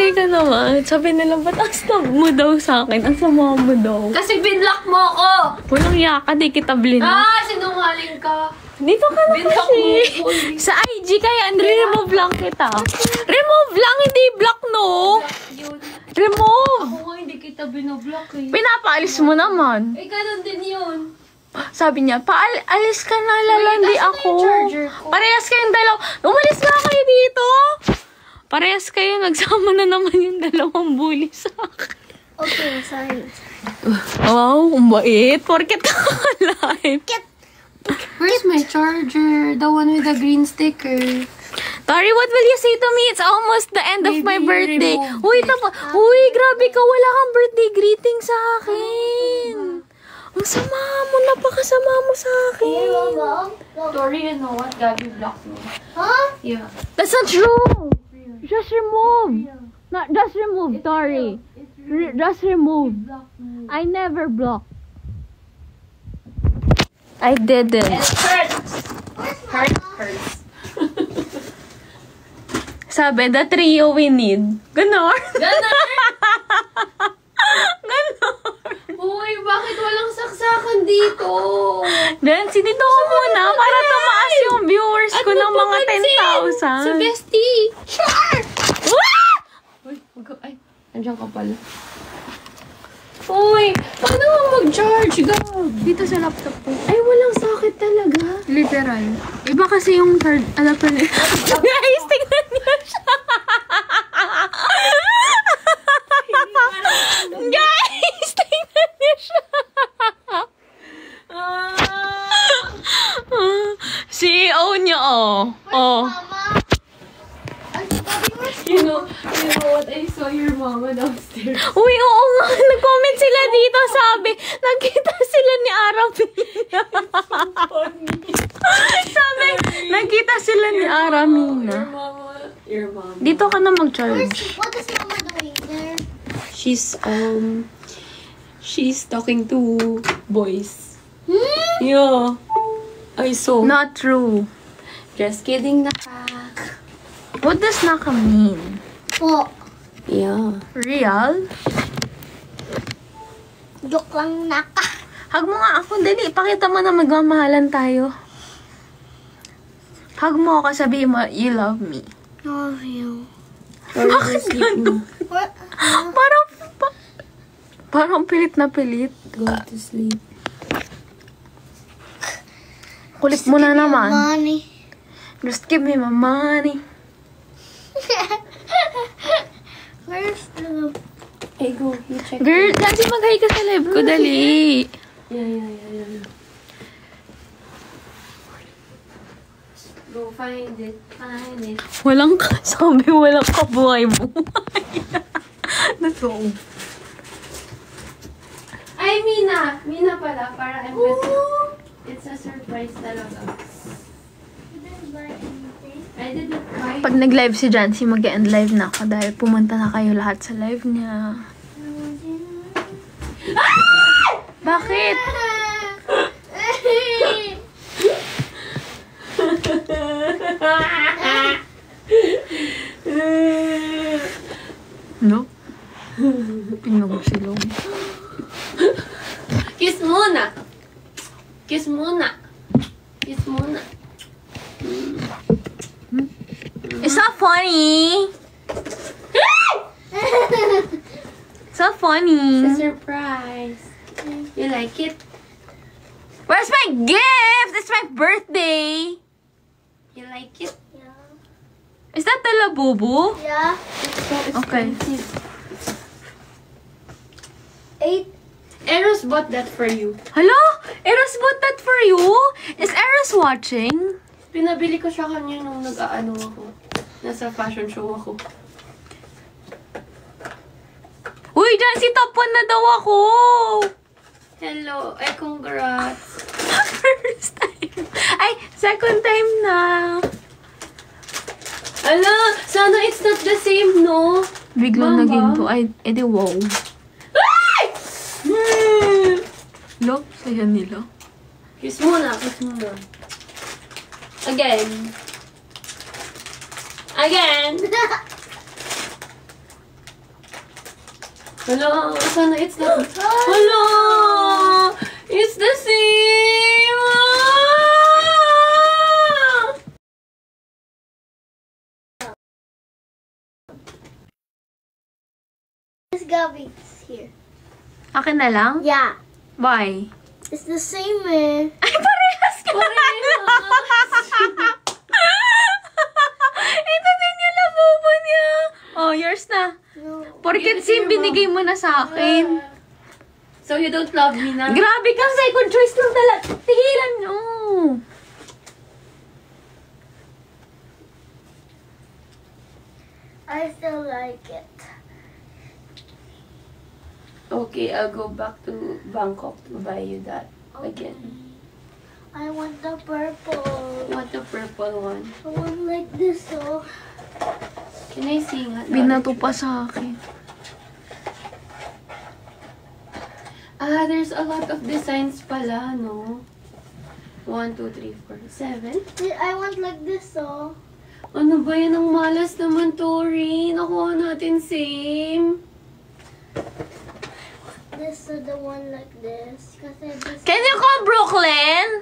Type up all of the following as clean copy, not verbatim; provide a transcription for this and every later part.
Sorry ka naman. Sabi nila, ba't ang stab mo daw sa akin? Ang sama mo daw. Kasi binlock mo ako! Walang yaka, di kita blin. Sinungaling ka. Dito ka na Binlock kasi. mo. Sa IG kaya, remove lang kita. Remove lang, hindi block, no? Yun. Remove. Ako nga hindi kita binoblock eh. Pinapaalis mo naman. Eh, ganun din yun. Sabi niya, alis ka na, lalandi Wait, asan na ako. yung charger ko? Parehas kayong dalaw. Umalis nga kayo dito. Parehas kayo, nagsama na naman yung dalawang bully sa akin. Okay, sorry. Wow, ang bait. Porket ka alive. Where's my charger? The one with the green sticker. Tari, what will you say to me? It's almost the end of Maybe my birthday. remove Uy, it. Uy, grabe ka. Wala kang birthday greeting sa akin. Ang sama mo. Napakasama mo sa akin. Sorry, you know what? Gabi blocked me. Huh? Yeah. That's not true. Just remove. Not just remove, Tori. Just remove. I never blocked. I didn't. It hurts. Hurts. Sabi, the trio we need. Ganon. Ganon! Ganon. Uy, bakit walang saksakan dito? Nancy, dito ko muna para tumaas yung viewers ko ng mga 10,000. Sa bestie. Sure! Wah! Uy, ay, nandiyan ka pala. Uy, paano mo mag-charge? Dito sa laptop ko. Ay, walang socket talaga. Literal. Iba kasi yung third adapter niya. Guys, tignan niyo siya. Guys, tignan niyo siya. CEO niya, oh. Oh. You know what? I saw your mama downstairs. Uy, oo nga. Nag-comment sila dito. Sabi, nakita sila ni Aramina. Sabi, nakita sila ni Aramina. Your mama. Dito ka na mag-charge. What is Mama doing there? She's talking to boys. Yeah. I saw. Not true. Just kidding, naka. What does naka mean? Po. Yeah. Real? Joke lang naka. Hug mo nga ako. Dali, pakita mo na magmamahalan tayo. Hug mo ako, sabihin mo, you love me. Love you. Bakit gano'n? What? Parang pilit na pilit. Go to sleep. Kulit mo na naman. Money. Just give me my money. Where's the... Hey, go. You check. Girl, dati mag-hi ka sa live ko, dali. Yeah. Go find it. Walang sabi, walang kabuhay-buhay. Natong. Ay, Mina! Mina pala, para it's a surprise talaga. You didn't buy anything? I didn't buy. Pag nag-live si Jancy, mag-end live na ako dahil pumunta na kayo lahat sa live niya. Bakit? No? Tingnan mo silong. Kiss muna! Kiss muna! Kiss muna! It's not funny! It's not funny! It's a surprise. You like it? Where's my gift? It's my birthday! You like it? Is that the Labubu? Yeah. It's so Okay. expensive. 8. Eros bought that for you. Hello? Eros bought that for you? Is Eros watching? Pinabili ko siya kanya nung nag-aano ako. Nasa fashion show ako. Uy, Jancy, top 1 na daw ako! Hello! Ay, congrats! First time. Ay, second time na. Ala! Sana it's not the same, no? Biglang Mama? naging to. Ay, edi wow. Ay! Look, saya nila. Kiss muna, kiss muna. Again. Again! Hello, sana it's not. Hello! It's the same! This Gabby's here. Akin na lang? Yeah. Why? It's the same, man. Ay, parehas ka! Ito din yung labubo niya. Oh, yours na. No. Porket sim, binigay mo na sa akin. So you don't love me na? Grabe kang second choice lang talaga. Tigilan nyo. I still like it. Okay, I'll go back to Bangkok to buy you that again. I want the purple. Want the purple one? I want like this, oh. Can I sing? Binato pa sa akin. Ah, there's a lot of designs pala, no? 1, 2, 3, 4, 7. I want like this, oh. Ano ba yan? Ang malas naman, Tori. Nakuha natin same. This is the one like this. Can you call Brooklyn?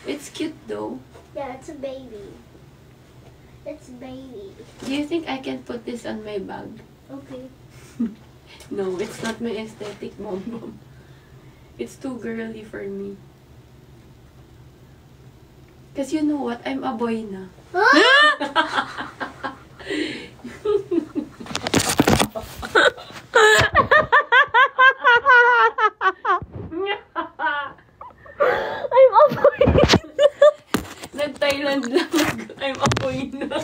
It's cute though. Yeah, it's a baby. It's baby. Do you think I can put this on my bag? Okay. No, it's not my aesthetic, Mom. It's too girly for me. Because you know what? I'm a boy na. I'm a boy. Nag-Thailand lang. I'm a boy na.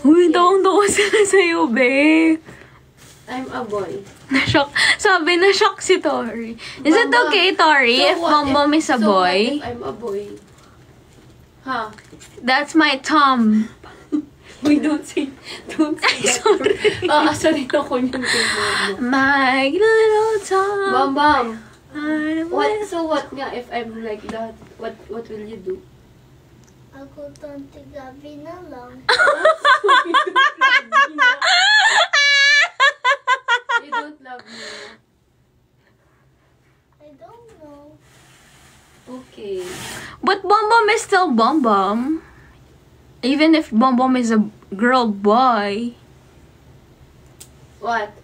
Uy, tawang-tawa sila sa'yo, be. I'm a boy. Na-shock. Sabi, na-shock si Tori. Is it Mama, okay, Tori, if Mom is a so boy? what if I'm a boy? Huh? That's my Tom. Wait, don't say that. Sorry. Aasarin ako niyan kay Mama. My little Tom. Mom, I'm so what nga if I'm like that? What will you do? I'll go to Auntie Gabby na lang. You don't love me. I don't know. Okay. But Bom Bom is still Bom Bom. Even if Bom Bom is a girl boy. What?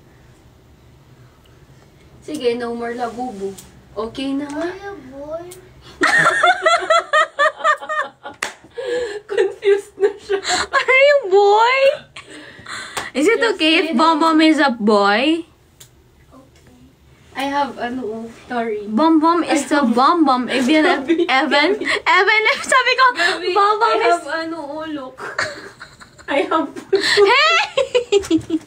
Sige, no more labubu. Okay na nga. Are you a boy? Confused na siya. Are you boy? Is it Just okay if kidding. Bom Bom is a boy? Okay. I have, sorry. Bom Bom is still Bom Bom. Even if Evan, if sabi ko, Gabi, Bom Bom I is... have, look. I have Hey!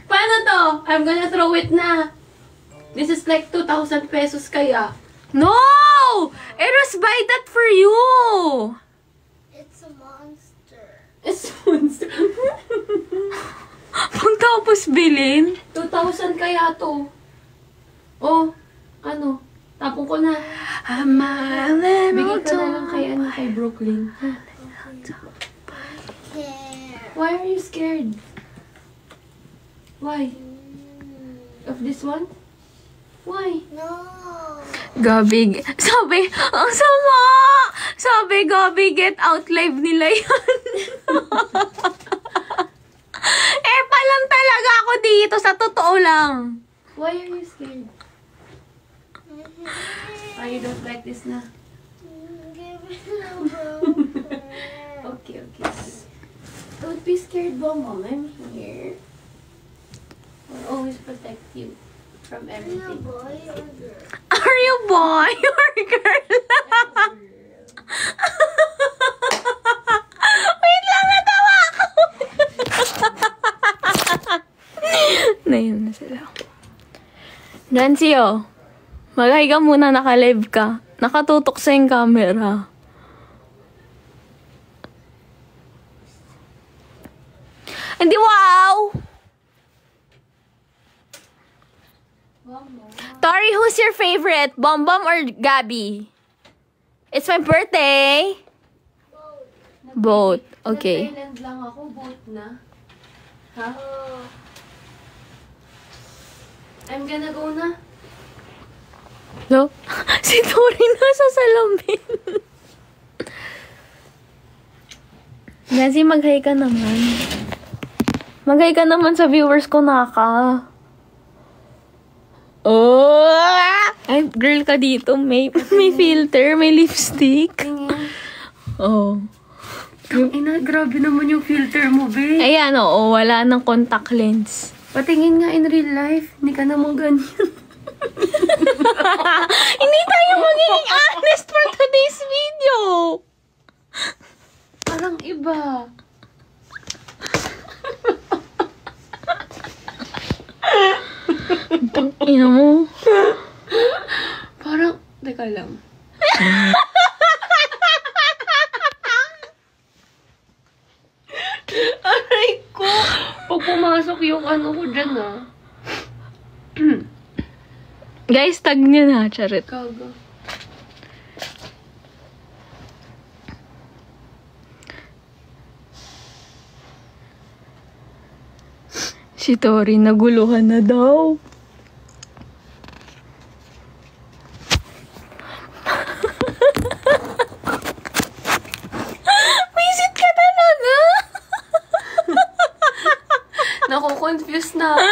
Paano to? I'm gonna throw it na. This is like 2,000 pesos kaya. No! It was buy that for you. It's a monster. It's monster. Pagtapos bilhin. 2,000 kaya to. Oh, tapon ko na. My little Bigay ko na lang Tom. kay Brooklyn. Here. Why are you scared? Why? Of this one? Why? No. Gabi, sabi, ang sama! Sabi, Gabi, get out live nila yan. Palang talaga ako dito, sa totoo lang. Why are you scared? Oh, you don't like this na? Give me a broken. Okay. Don't be scared, Mom. I'm here. I'll always protect you from Are you a everything. boy or girl? Are you boy or girl? Wait lang, natawa ako. Nayun na sila. Nancy, oh. Magay ka muna, naka-live ka. Nakatutok sa yung camera. Hindi, wow! Mom, Tori, who's your favorite? Bombom or Gabby? It's my birthday. Both. Okay. Nag-Thailand lang ako, boat na. Ha? I'm gonna go na. No? Si Tori nasa salamin. Nancy, mag-hi ka naman. Mag-hi ka naman sa viewers ko, Naka. Oh! Ay, girl ka dito. May filter, may lipstick. Tingin. Oh. Ina, grabe naman yung filter mo, babe. Ayan, oo. Wala ng contact lens. Patingin nga in real life. Hindi ka naman ganyan. Hindi tayo magiging honest for today's video. Parang iba. Ina mo. Parang, teka lang. Aray ko! Pag pumasok yung ano ko dyan, ah. Guys, tag niyo na, charit. Kaga. Si Tori, naguluhan na daw. Visit ka talaga. Nako-confuse na ako.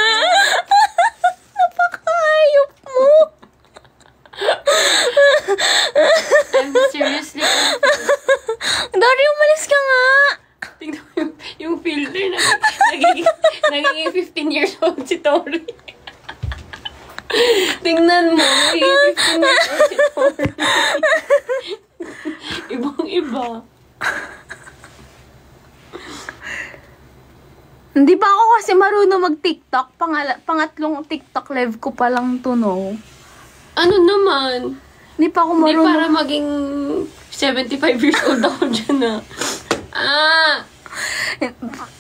Napaka-ayop mo. I'm seriously confused. Tori, umalis ka nga. Tingnan mo yung filter na nagiging 15 years old si Tori. Tingnan mo, nagiging 15 years old si Tori. Ibang-iba. Hindi pa ako kasi marunong mag-TikTok. Pangatlong TikTok live ko pa lang to, no? Ano naman? Hindi pa ako Hindi marunong. para maging 75 years old ako dyan,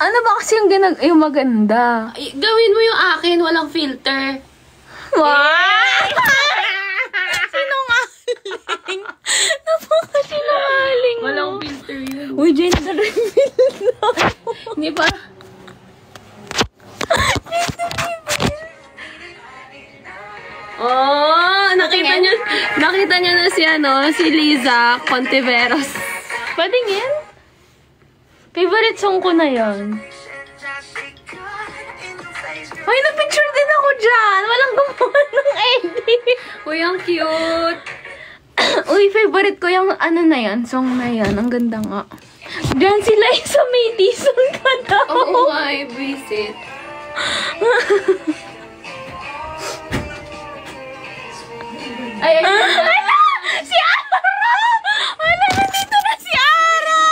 Ano ba kasi yung maganda? Gawin mo yung akin, walang filter. Wow! Sinungaling. Napaka-sinungaling mo. Walang filter yun. Uy, gender reveal na. Hindi pa. Oh, nakita niyo na si Liza Contiveros. Patingin? Favorite song ko na yan. Ay, na-picture din ako dyan. Walang gumawa ng edit. Uy, ang cute. Uy, favorite ko yung ano na yan, song na yan. Ang ganda nga. Diyan sila sa may Dison ka daw. Oo nga, visit. Ay, Ala! Si Ara! Ala, nandito na si Ara!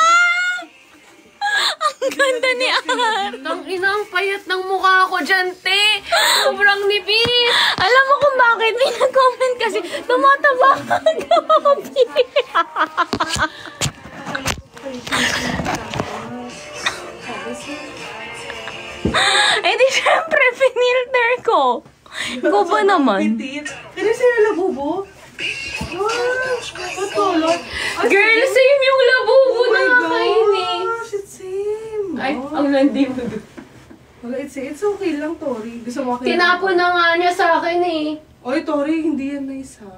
Ang ganda ni Ara. Ang inang payat ng mukha ko dyan, te. Sobrang nipis. Alam mo kung bakit? May nag-comment kasi, tumataba ka gabi. Eh di syempre, finilter ko. Ikaw ba naman? Kaya sa'yo labubo? Girl, same yung labubo na nakakainis. Gosh, it's same. Ay, ang landi mo doon. Wala, it's okay lang, Tori. Gusto mo kayo? Tinapon na nga niya sa akin eh. Oy, Tori, hindi yan nice, ha?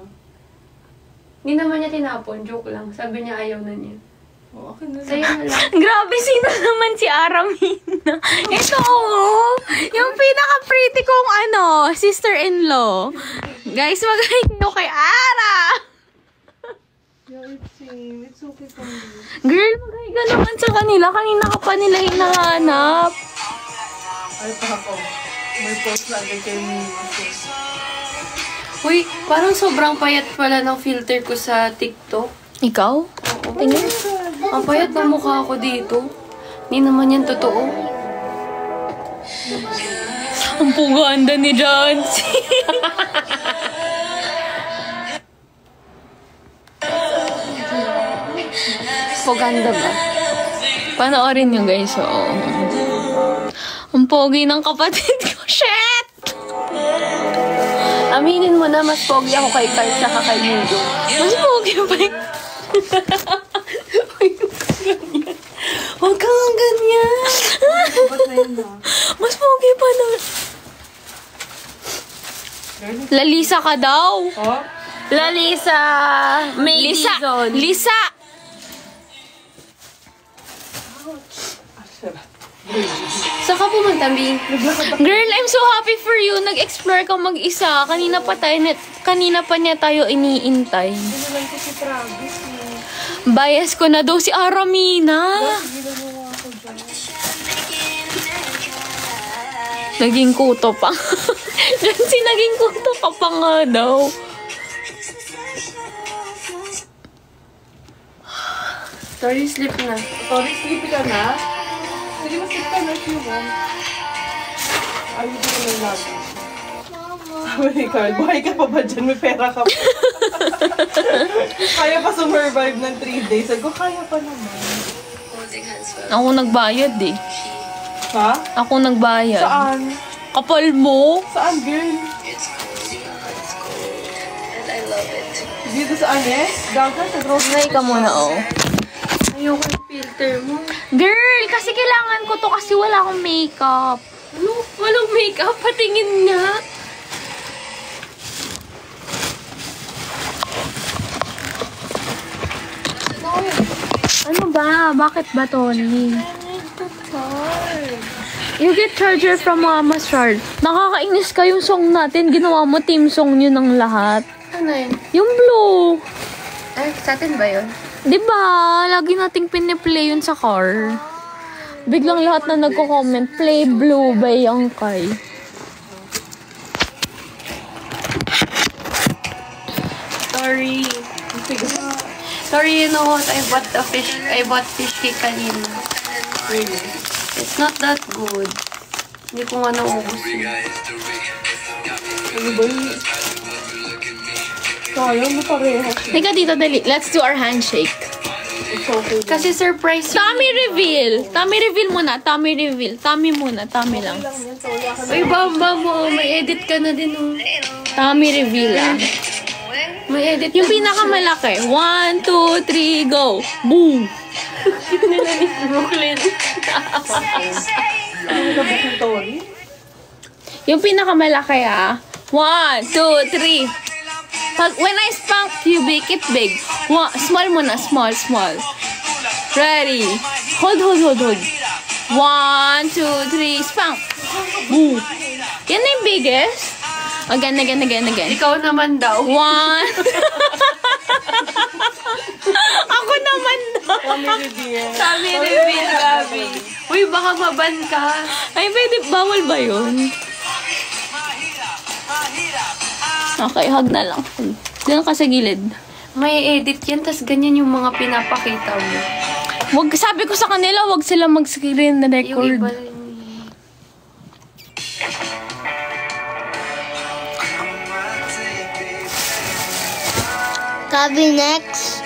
Hindi naman niya tinapon, joke lang. Sabi niya ayaw na niya. Oh, akin na lang. Sa'yo na lang. Grabe, sino naman si Aramina? Ito, oh, yung pinaka-pretty kong sister-in-law. Guys, mag-hi kayo kay Ara! Yeah, it's same. It's okay for me. Girl, mag-hi ka naman sa kanila. Kanina ka pa nila hinahanap. Ay, pa ako. May post lagi kay Mimi. Uy, parang sobrang payat pala ng filter ko sa TikTok. Ikaw? Oo. Tingin. Ang payat ng mukha ko dito. Hindi naman yan totoo. Ang puganda ni Jancy. Paganda ba? Panoorin nyo guys, oo. Ang pogi ng kapatid ko, shit! Aminin mo na, mas pogi ako kay Carl tsaka kay Mudo. Mas pogi pa yun. Huwag kang ganyan. Mas pogi pa nun. Lalisa ka daw. Oh? Lalisa. May Lisa. Dizon. Lisa. Saan ka pumunta, Bing? Girl, I'm so happy for you. Nag-explore ka mag-isa. Kanina pa niya tayo iniintay. Sinilang ko si Travis. Bias ko na daw si Aramina. Ginagawa ko dyan. Naging kuto pa. Kasi naging kuto ka pa nga daw. Sorry, sleep na. Sorry, sleepy ka na? Sige, mas-sleep ka na if you want. Ayaw ko na lagi. Sabi ni Carl, buhay ka pa ba dyan? May pera ka pa. Kaya pa survive ng 3 days. Sabi ko, kaya pa naman. Ako nagbayad eh. Ha? Ako nagbayad. Saan? Kapal mo? Saan, girl? Dito sa Anes? Gaga sa Rose. Nay ka muna, oh. Ayoko yung filter mo. Girl, kasi kailangan ko to kasi wala akong makeup. Ano? Walang makeup? Patingin nga. Ano ba? Bakit ba, Tony? You get charger from Mama's Shard. Nakakainis ka yung song natin. Ginawa mo team song nyo ng lahat. Ano yun? Yung blue. Ay, sa atin ba yun? Diba? Lagi nating piniplay yun sa car. Biglang lahat na nagko-comment, play blue by Angkay. Sorry. Sorry, you know what? I bought fish cake kanina. Really? It's not that good. Hindi ko nga naubos yun. Ano ba yun? Kaya mo parehas. Teka dito, dali. Let's do our handshake. It's okay. Kasi surprise yun. Tummy reveal. Tummy reveal muna. Tummy reveal. Tummy muna. Tummy lang. Lang yan, so wala ka na. Uy, bamba mo. May edit ka na din, oh. Tummy reveal ah. May edit Yung ka na. pinakamalaki. 1, 2, 3, go. Boom. nila ni Brooklyn. Ano ka ba yung Tori? Yung pinakamalaki ah. 1, 2, 3. When I spank you, make it big. Small muna. Small. Ready. Hold. 1, 2, 3, spank. Boom. Yan na yung biggest. Again. Ikaw naman daw. 1. Ako naman daw. Family dear. Sabi reveal, Gabi. Uy, baka maban ka. Ay, pwede. Bawal ba yun? Okay, hug na lang. Diyan ka sa gilid. May edit yan, tas ganyan yung mga pinapakita mo. Sabi ko sa kanila, wag sila mag-screen na Yung record. iba rin. Gabi next.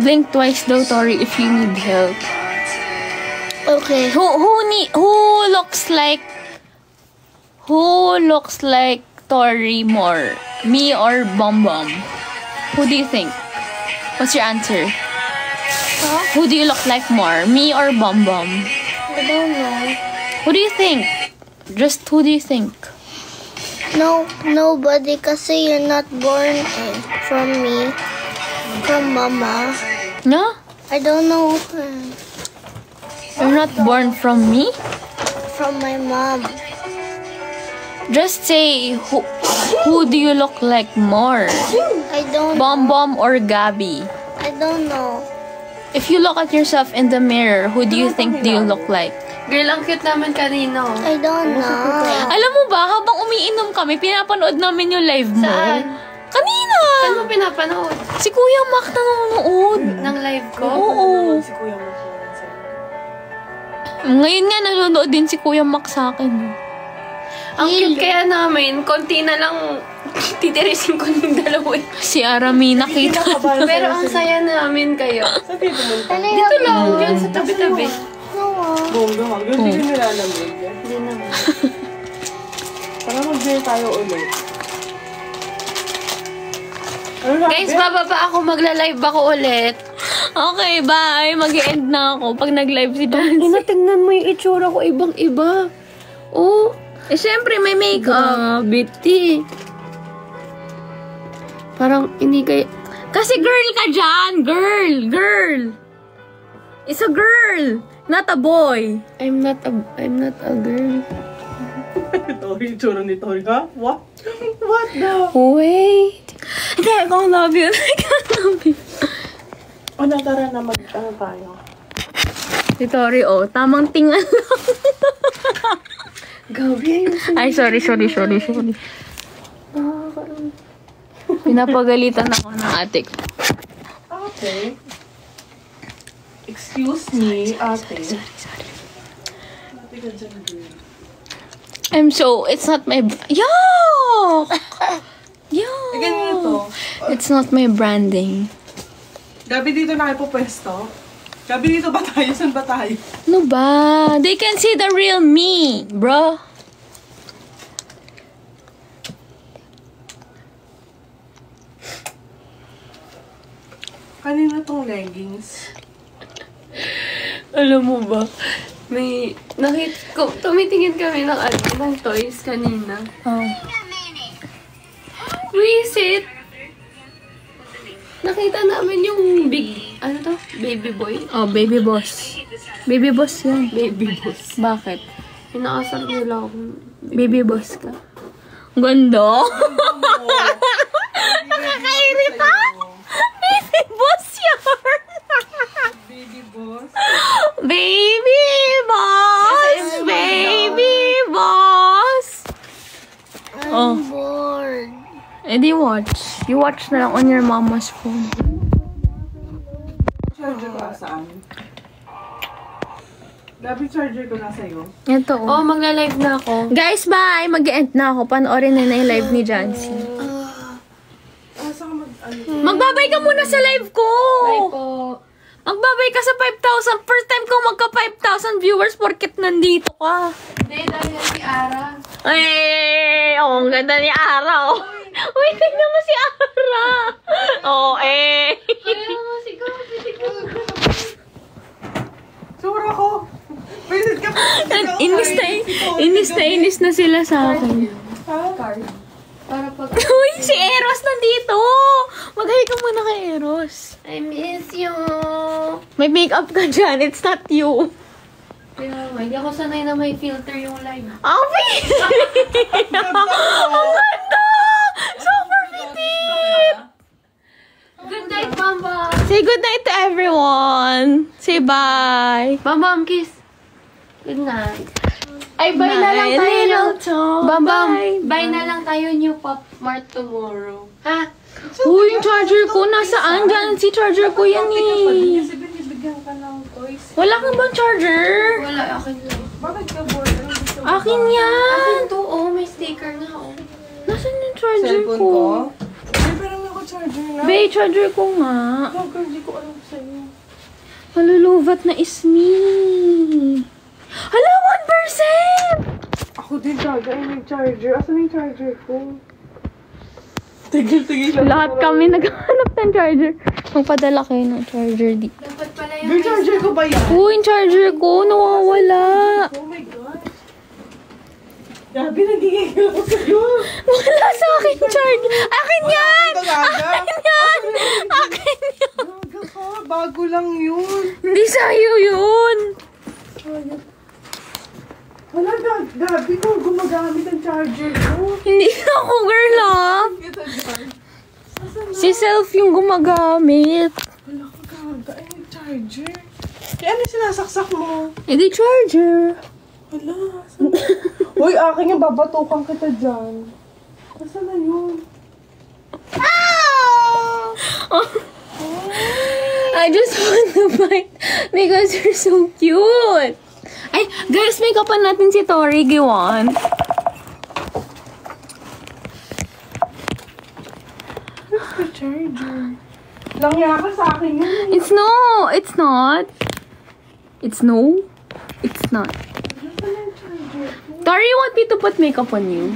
Blink twice daw, Tori, if you need help. Okay. Who looks like Tori more? Me or Bom Bom? Who do you think? What's your answer? Who do you look like more? Me or Bom Bom? I don't know. Who do you think? Just who do you think? No, nobody kasi you're not born from me. From mama. No? I don't know. You're not born from me? From my mom. Just say who do you look like more? I don't Bom know. Bom or Gabby? I don't know. If you look at yourself in the mirror, who do you think do you look like? Girl, ang cute naman kanina. Oh. I don't know. Alam mo ba, habang umiinom kami, pinapanood namin yung live mo. Saan? Kanina! Saan mo pinapanood? Si Kuya Mac nanonood. Ng live ko? Oo. Si Kuya mo sa Ngayon nga, nanonood din si Kuya Mac sa akin. Ang cute kaya namin, konti na lang titirisin ko ng dalawa. Si Arami, nakita. Pero ang saya namin kayo. Sabi pumunta. Dito lang, yun sa tabi-tabi. No Bongga, hanggang hindi ka nilalamig. Hindi naman. Para mag-beer tayo ulit. Ano sabi? Guys, bababa ako. Magla-live ako ulit. Okay, bye. Mag-end na ako pag nag-live si Dancy. Tingnan mo yung itsura ko. Ibang-iba. Oh. Eh, syempre, may makeup. Biti. Parang hindi kayo... Kasi girl ka dyan. Girl. It's a girl. Not a boy. I'm not a girl. Tori, itsura ni Tori, ha? What? What the? Wait. Hindi, I don't love you. I can't love you. Ano, tara na ano tayo? Si Tori, oh. Tamang tingan lang. Gabi, Ay, sorry. Pinapagalitan ako ng ate ko. Ate? Excuse me, ate. Sorry. Ate ka dyan, girl. It's not my... Yuck! Ganito. It's not my branding. Gabi, dito na kayo pupwesto. Gabi, dito ba tayo? Saan ba tayo? Ano ba? They can see the real me, bro. Kanina tong leggings. Alam mo ba, tumitingin kami ng toys kanina. Oh. Visit! Nakita namin yung baby boy? Oh, baby boss. Baby boss yan. Baby boss. Bakit? Inaasar nila akong Baby boss ka. Ganda. Nakakairita. Baby boss yan. Baby boss. Baby boss. Baby boss. Oh. Bored. Eh di watch. You watch na lang on your mama's phone. Charger ko saan? Gabi, charger ko na sa'yo. Ito Oh, magla-live na ako. Guys, bye! Mag-end na ako. Panoorin na yung live ni Jancy. Saan ka Magbabay ka muna sa live ko! Bye po. Magbabay ka sa 5,000. First time ko magka 5,000 viewers porket nandito ka. Hindi, dahil yan si Ara. Ay, oh, ang ganda ni Ara, oh. Uy, tignan mo si Ara. Oh, eh. Kaya nga, sigaw. Sura ko! Visit ka pa! Inis na sila sa akin. Card. Para pag... Uy, si Eros nandito. Mag-hi ka muna kay Eros. I miss you. May makeup ka dyan. It's not you. Kaya nga, hindi ako sanay na may filter yung live. Avi! Ang ganda! Super fitted! Good night, Bamba. Say good night to everyone. Say bye. Bambam, kiss. Good night. Ay, Bye na lang tayo little ng... toe. Bambam, Bye. bye na lang tayo New Pop Mart tomorrow. Ha? Uy, yung charger ko nasaan? Diyan si charger ko yan eh. Kasi binibigyan ka ng toys. Wala kang bang charger? Wala, akin lang. Bakit ka bored? Ano gusto mo? Akin yan. Akin to, oh, may sticker na, oh. Nasaan yung charger Cellphone ko? ko? Ay, parang ako charger na. Be, charger ko nga. Gagal, hindi ko alam sa'yo. Maluluvat na is me. Hala, 1%! Ako din gaga ay may charger. Asan yung charger ko? Tigil lang. Lahat kami naghahanap ng charger. Magpadala kayo ng charger di. Dapat pala yung... Yung charger ko ba yan? Uy, yung charger ko nawawala. Oh my God. Gabi, nagigigil ako sa'yo. Wala sa akin charger. Akin yan! Ito gaga. Akin yan! Akin yan! Gaga ka, bago lang yun. Hindi sa'yo yun. Wala, Gabi ko gumagamit ang charger ko. Hindi ako, girl, ah. Ito dyan. Si Self yung gumagamit. Wala ko gaga, ay may charger. Kaya ano sinasaksak mo? Hindi charger. Wala, saan? Uy, akin yung babatukan kita dyan. Nasaan na yun? I just want to fight because you're so cute. Ay, guys, make upan natin si Tori Giwan. Where's the charger? Langya ka sa akin yun. It's no. It's not. It's no. it's not. Tori, you want me to put makeup on you?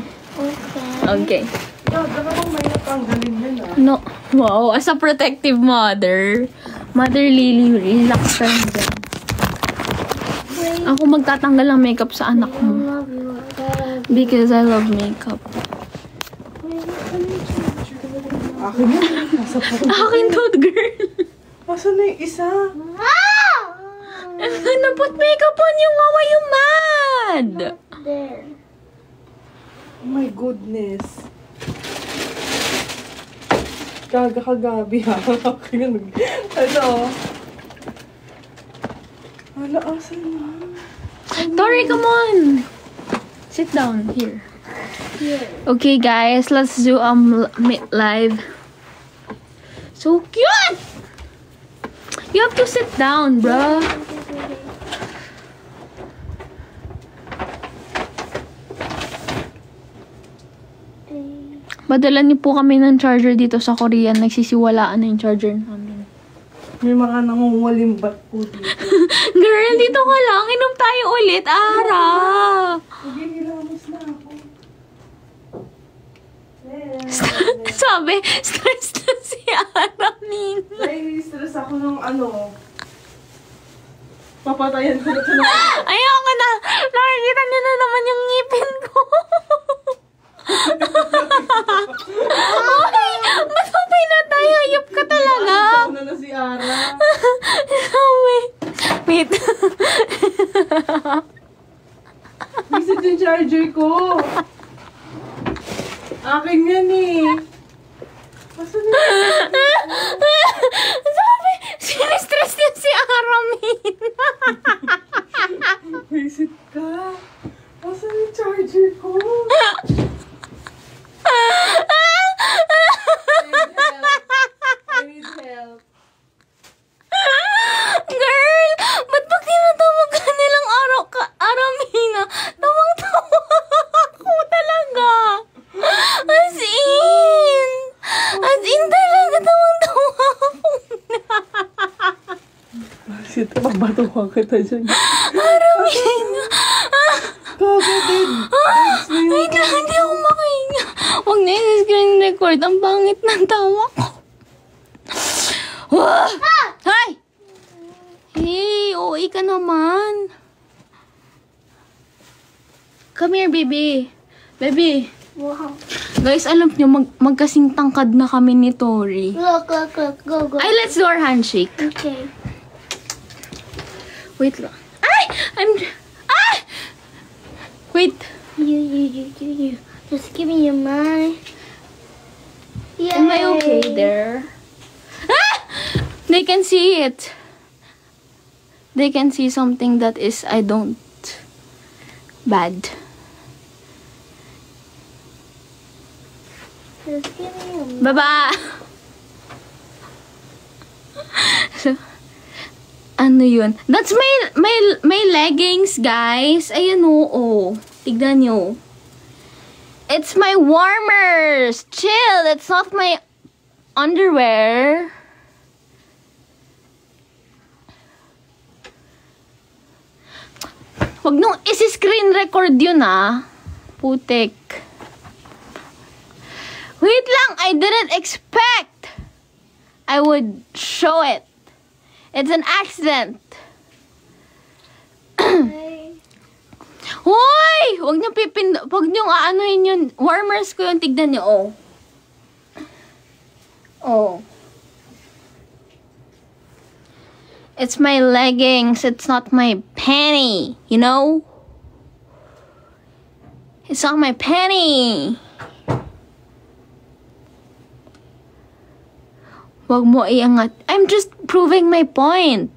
Okay. Baka may natanggalin yun ah. No. Wow, as a protective mother, Mother Lily, relax ka lang dyan. Ako magtatanggal ng makeup sa anak mo. Because I love makeup. Akin yun. Nasa phone. Akin to, girl. Asan na yung isa? Naput makeup on you, why you mad? There. Oh my goodness. Gaga ka, Gabi, ha? Ano? Hala, asan na? Tori, come on. Sit down here. Okay, guys, let's do live. So cute. You have to sit down, bro. Padala niyo po kami ng charger dito sa Korean. Nagsisiwalaan na yung charger namin. May mga nangungulimbat po dito. Girl, dito ka lang. Inom tayo ulit. Ara. Sige, nilamos na ako. Sabi, stress na si Ara, Nina. Nai-stress ako ng ano. Papatayan ko na ito na. Ayoko na. Nakikita niyo na naman yung ngipin ko. Ay, ba't mo pinatay? Hayop ka talaga. Ano na si Ara? Wait. Visit yung charger ko. Akin yan eh. Asan na? Sabi, sinistress niya si Aramin. Visit ka. Asan yung charger ko? I need help. Girl, ba't pag tinatawag ka nilang Aramina, tawang-tawa ako talaga. As in talaga, tawang-tawa ako. Visit ka, babatuhan kita dyan. Aramina. Kagad. Ay, hindi ako makahinga. Huwag na yung screen record. Ang pangit ng tawa ko. Hay! Hey, OA ka naman. Come here, baby. Baby. Wow. Guys, alam niyo, magkasing tangkad na kami ni Tori. Look. Go. Ay, let's do our handshake. Okay. Wait lang. Ay! Wait. You. Just give me your mind. Yeah. Am I okay there? Ah! They can see it. They can see something that is, I don't, bad. Just give me your mind. Baba! So, ano yun? That's my leggings, guys. Ayan oo. Tignan nyo. It's my warmers. Chill. It's not my underwear. Wag nung isi-screen record yun ah. Putik. Wait lang. I didn't expect I would show it. It's an accident. Hoy! Huwag niyo huwag niyo aanohin yun. Warmers ko yung tignan niyo, oh. Oh. It's my leggings. It's not my panty. You know? It's not my panty. Huwag mo iangat. I'm just proving my point.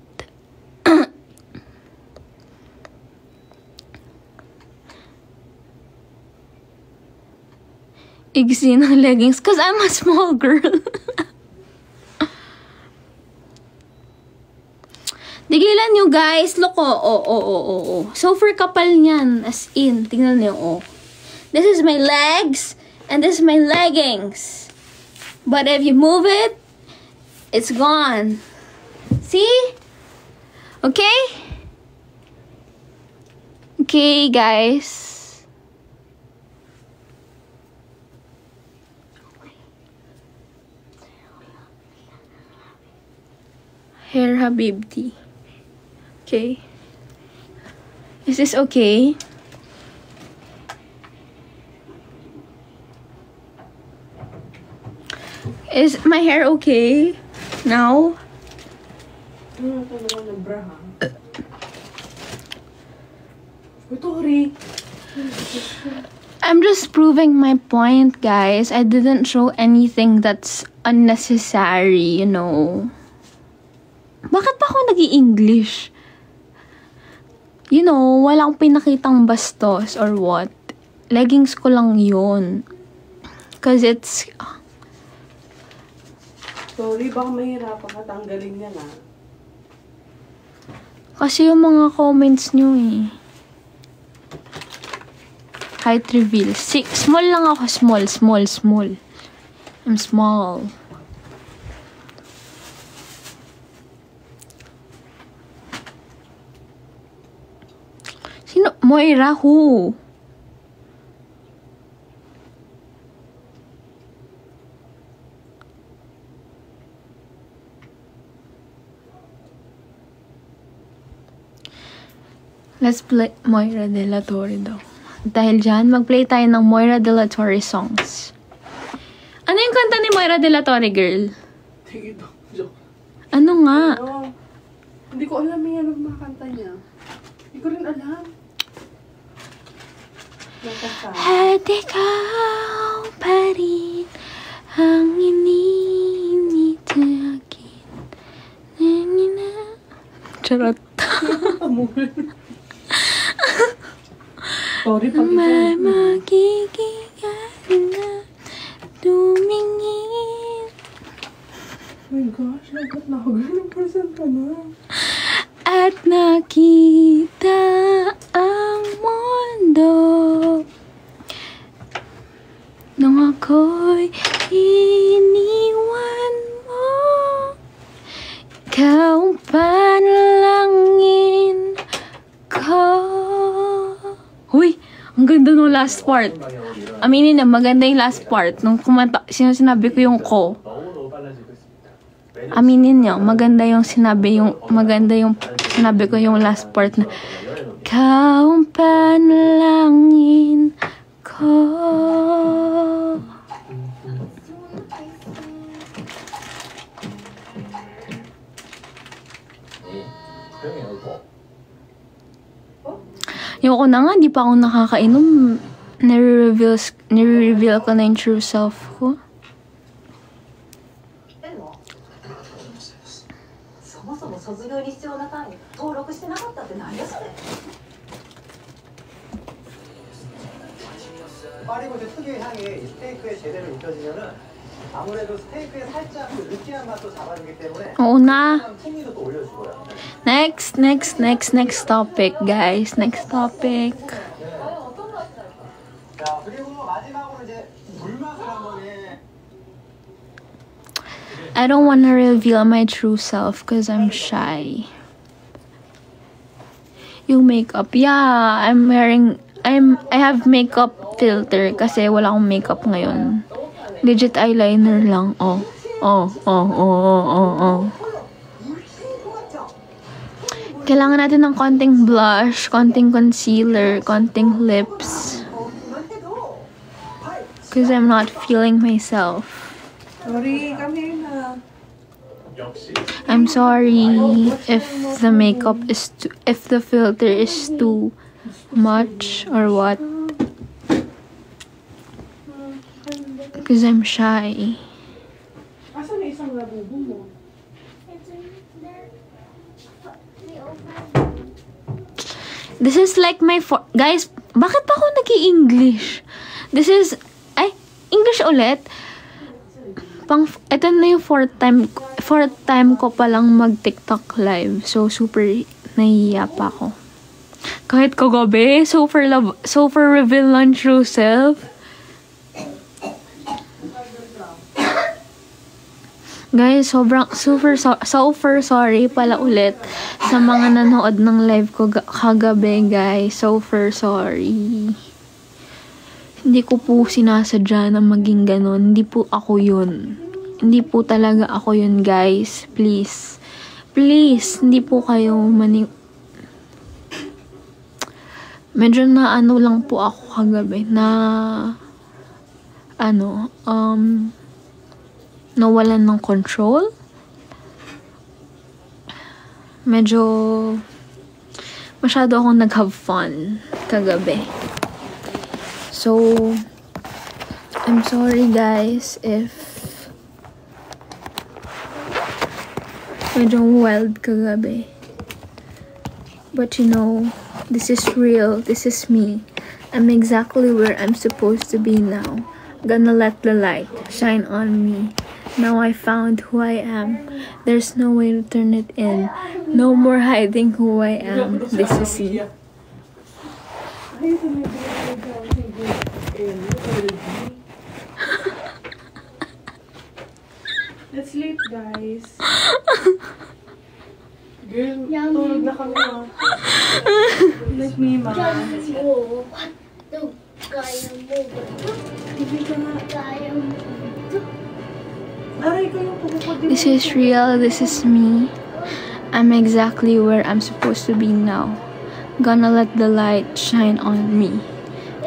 Iksi ng leggings. Cause I'm a small girl. Tigilan nyo guys. Look, oh. So for kapal niyan. As in. Tignan nyo, oh. This is my legs. And this is my leggings. But if you move it, it's gone. See? Okay? Okay, guys. Hair Habibti. Okay. Is this okay? Is my hair okay now? Ito naman ng bra, ha? Tori. I'm just proving my point, guys. I didn't show anything that's unnecessary, you know. Bakit pa ako nag-i-English? You know, walang pinakitang bastos or what. Leggings ko lang yun. Cause it's... Sorry, baka mahirapan ka tanggalin yan, ha? Kasi yung mga comments nyo eh. Height reveal. Small lang ako. Small. I'm small. Sino? Moira, who? Let's play Moira De La Torre daw. Dahil dyan, mag-play tayo ng Moira De La Torre songs. Ano yung kanta ni Moira De La Torre, girl? Tingin daw. Joke. Ano nga? Oh, hindi ko alam yung mga kanta niya. Hindi ko rin alam. At ikaw pa rin ang ininit sa akin. Charot. Sorry, May magiging na tumingin. Oh my gosh, lagot na ako. Ganun percent ka na. At nakita ang mundo nung ako'y iniwan mo. Ikaw ang panalangin ko. Uy, ang ganda nung last part. Aminin na, maganda yung last part. Nung kumanta, sinabi ko yung ko. Aminin niyo, maganda yung sinabi ko yung last part na ikaw ang panalangin ko. Yung ko na nga, di pa ako nakakainom. Nire-reveal ko na yung true self ko. 빠르고 특유의 향이 스테이크에 제대로 입혀지면은 아무래도 스테이크에 살짝 느끼한 맛도 잡아주기 때문에 Oo na. 풍미도 또 올려주고요. Next topic, guys. Next topic. 자, 그리고 마지막으로 이제 물맛을 한번 I don't want to reveal my true self because I'm shy. Yung makeup, yeah, I have makeup filter kasi wala akong makeup ngayon. Legit eyeliner lang. Oh. Kailangan natin ng konting blush, konting concealer, konting lips. Because I'm not feeling myself. Sorry, come here na. I'm sorry if the makeup is if the filter is too much or what. Because I'm shy. Asan na isang labubo mo? This is like my guys, bakit pa ako nag-i-English? This is English ulit. Ito na yung fourth time ko palang mag-TikTok live. So super nahihiya pa ako. Kahit kagabi, super reveal ng true self. Guys, super sorry pala ulit sa mga nanood ng live ko kagabi, guys. Super sorry. Hindi ko po sinasadya na maging ganun. Hindi po ako yun. Hindi po talaga ako yun, guys. Please. Please, hindi po kayo medyo na ano lang po ako kagabi na nawalan ng control. Medyo masyado akong nag-have fun kagabi. So, I'm sorry guys if medyo wild kagabi. But you know, this is real. This is me. I'm exactly where I'm supposed to be now. Gonna let the light shine on me. Now I found who I am. There's no way to turn it in. No more hiding who I am. This is me. Let's sleep, guys. Girl, tulog na kami, ma. Like me, ma. This is real. This is me. I'm exactly where I'm supposed to be now. Gonna let the light shine on me.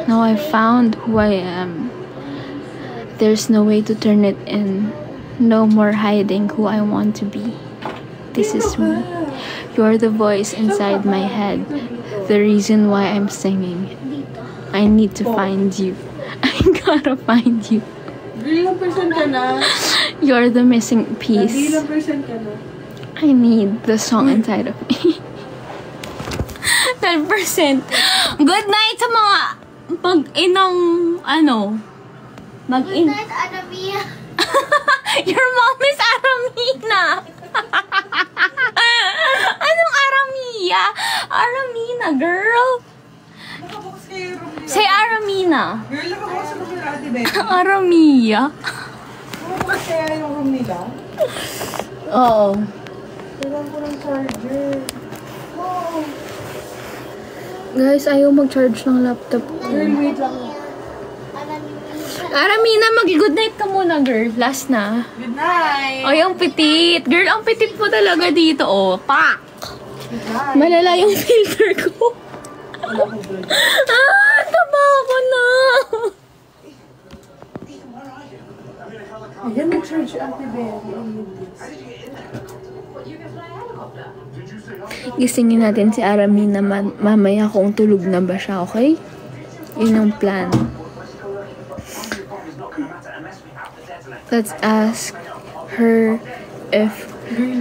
Now I found who I am. There's no way to turn it in. No more hiding who I want to be. This is me. You're the voice inside my head. The reason why I'm singing. I need to find you. I gotta find you. Ilang percent ka na? You're the missing piece. Ilang percent ka na? I need the song inside of me. 10%. Good night sa mga pag-inang mag-in. Good night, Aramia. Your mom is Aramina. Anong Aramia? Aramina, girl. Nakabukas kayo yung room nila. Say Aramina. Girl, nakabukas yung room nila, Ate Betty. Aramia. Nakabukas kaya yung room nila? Oo. Kailan ko ng charger. Oh. Guys, ayaw mag-charge ng laptop ko. Girl, wait lang. Aramina, mag-good night ka muna, girl. Last na. Good night. Ay, ang petit. Girl, ang petit mo talaga dito, oh. Pak! Good night. Malala yung filter ko. Wala ko, girl. Taba ko na. Ayan, nag-charge yung Ate Betty. Gisingin natin si Aramina mamaya kung tulog na ba siya, okay? Yun ang plan. Let's ask her if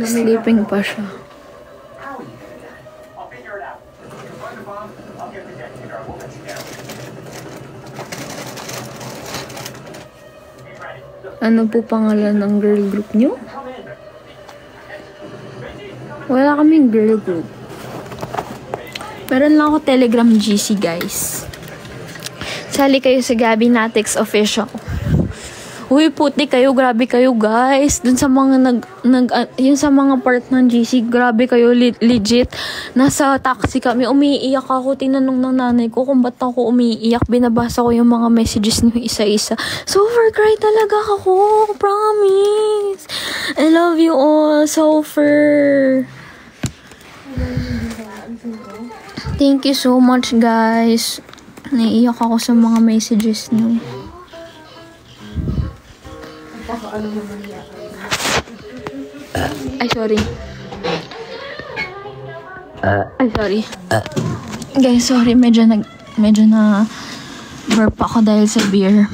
sleeping pa siya. Ano po pangalan ng girl group niyo? Wala kaming girl group. Meron lang ako Telegram GC, guys. Sali kayo sa Gabby Natix Official. Uy, puti kayo, grabe kayo, guys. Dun sa mga yung sa mga part ng GC, grabe kayo, legit. Nasa taxi kami, umiiyak ako. Tinanong ng nanay ko kung ba't ako umiiyak. Binabasa ko yung mga messages niyo isa-isa. Super-cry talaga ako, promise. I love you all, Sofer. Thank you so much, guys. Naiiyak ako sa mga messages niyo. Ay, sorry. Ay, sorry. Guys, sorry. Medyo na burp ako dahil sa beer.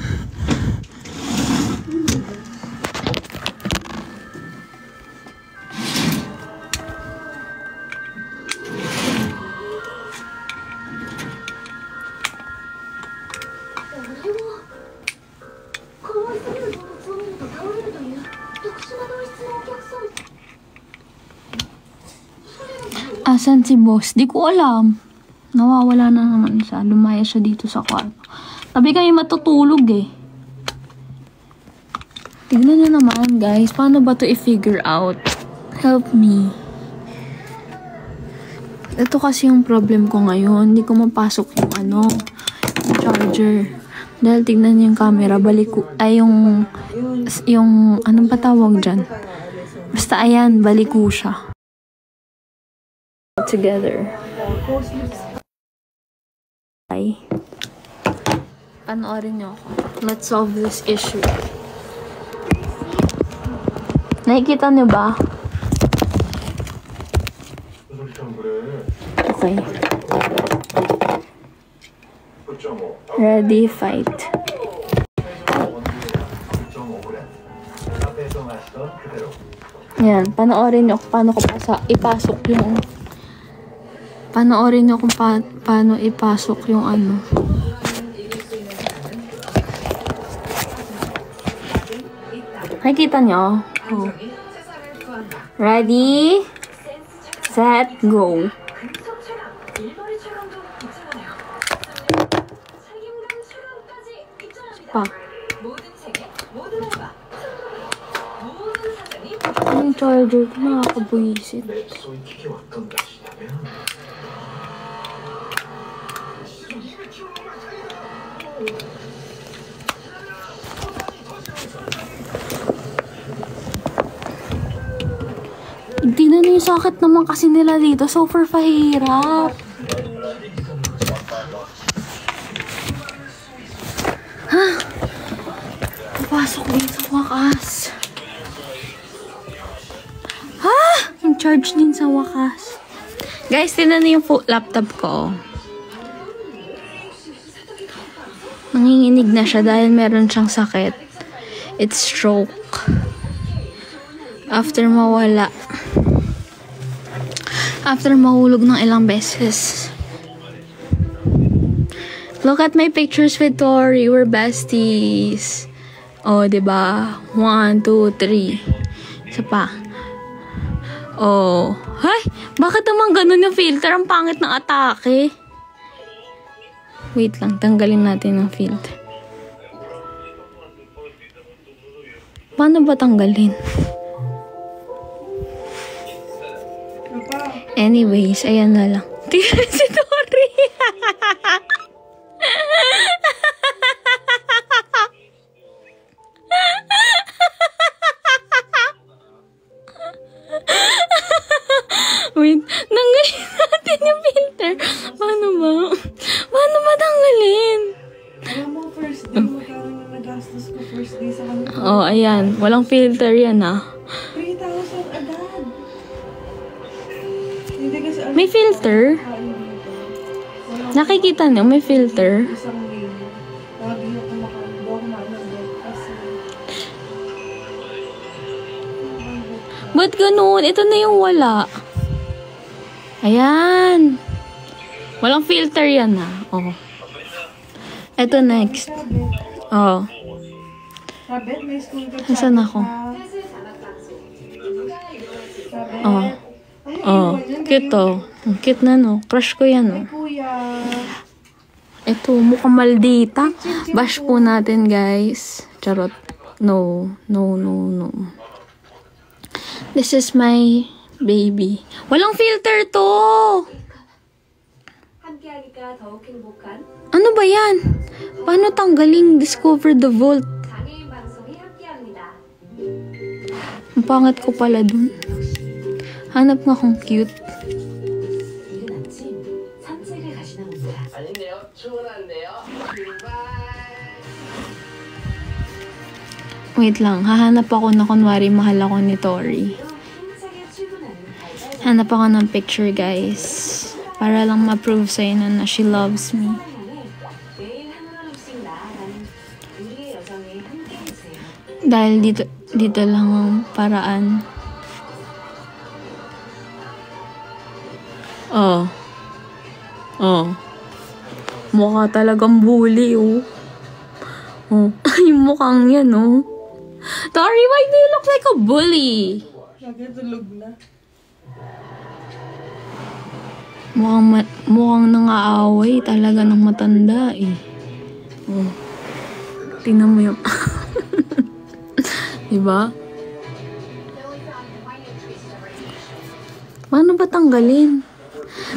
Asan si boss? Di ko alam. Nawawala na naman siya. Lumaya siya dito sa kwarto. Tabi kami matutulog eh. Tignan nyo naman, guys. Paano ba to i-figure out? Help me. Ito kasi yung problem ko ngayon. Hindi ko mapasok yung yung charger. Dahil tignan nyo yung camera, baliku, ay yung, anong ba tawag dyan? Basta ayan, baliku siya. Together. Ay. Panoorin nyo ako. Let's solve this issue. Nakikita nyo ba? Okay. Ready, fight. Yan, panoorin nyo kung paano ko ipasok yung panoorin nyo kung paano ipasok yung Nakikita nyo? Oh. Ready, set, go. Pa. Yung charger ko nakakabuisit. Hindi na yung socket naman kasi nila dito. Super pahirap. Ha? Napasok din sa wakas. Ha? Yung charge din sa wakas. Guys, tinan niyo yung laptop ko. Nanginginig na siya dahil meron siyang sakit. It's stroke. After mawala. After mahulog ng ilang beses. Look at my pictures with Tori. We're besties. Oh, diba? 1, 2, 3. Isa pa. Oh. Hay! Bakit naman ganun yung filter? Ang pangit ng atake. Wait lang. Tanggalin natin ang filter. Paano ba tanggalin? Anyways, ayan na lang. Tingnan si Tori. Wait, tanggalin natin yung filter. Paano ba? Paano ba tanggalin? Alam mo, first day mo parang nagastos ko first day sa kanila. Oh, ayan. Walang filter yan, 3,000 agad. Hindi kasi May filter? Nakikita niyo, may filter. isang game. Lagi ako kumakain kasi Ba't ganun? Ito na yung wala. Ayan. Walang filter yan, Oh. Ito next. Oh. Sabet, may school ka. Nasaan ako? Oh. Oh. Cute, Ang cute na, Crush ko yan, Kuya. Ito, mukhang maldita. Bash po natin, guys. Charot. No. This is my baby. Walang filter to! Ano ba yan? Paano tanggaling Discover the Vault? Ang pangat ko pala dun. Hanap nga kung cute. Wait lang, hahanap ako na kunwari mahal ako ni Tori. Hanap ako ng picture, guys. Para lang ma-prove sa'yo na she loves me. Dahil dito lang ang paraan. Oh. Mukha talagang bully, Oh. Yung mukhang yan, Tori, why do you look like a bully? Nagtulog na. Mukhang nangaaway talaga ng matanda, Oh. Tingnan mo yung Diba? Paano ba tanggalin?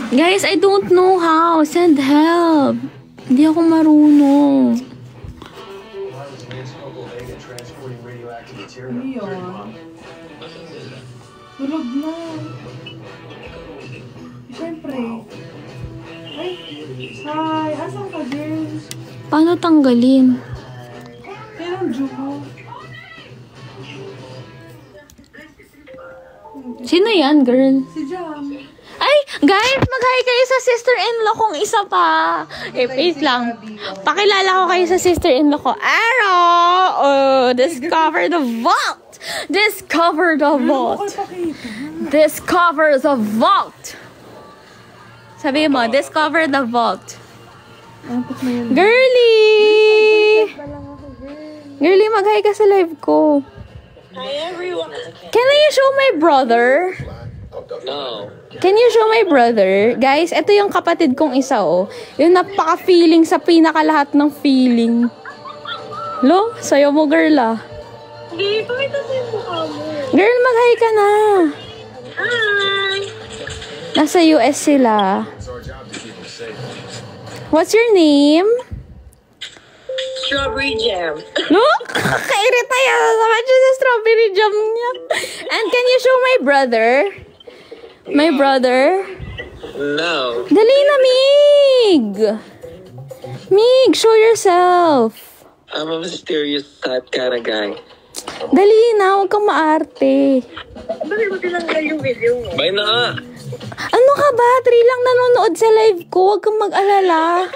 Guys, I don't know how. Send help. Hindi ako marunong. Ano yun? Tulog na. Siyempre. Ay, hi. Asan ka, girl? Paano tanggalin? Kailan Jugo? Sino yan, girl? Si Jam. Ay, guys, mag-hi kayo sa sister-in-law kong isa pa. Wait lang. Pakilala ko kayo sa sister-in-law ko. Arrow! Oh, discover the vault! Discover the vault! Discover the vault! Sabi mo, discover the vault. Girly! Girly, mag-hi ka sa live ko. Hi everyone. Can I show my brother? No. Can you show my brother? Guys, ito yung kapatid kong isa, oh. Yung napaka-feeling sa pinakalahat ng feeling. Lo, sayo mo, girl, ah. Hindi, pakita mo yung mukha mo. Girl, mag-hi ka na. Hi! Nasa US sila. What's your name? Strawberry jam. Look! Kairita yan naman siya sa strawberry jam niya. And can you show my brother? My brother? No. Dali na, Mig! Mig, show yourself. I'm a mysterious type kind of guy. Dali na, huwag kang maarte. Bakit mo tinanggal yung video mo? Bye na! Ano ka ba? 3 lang nanonood sa live ko. Huwag kang mag-alala.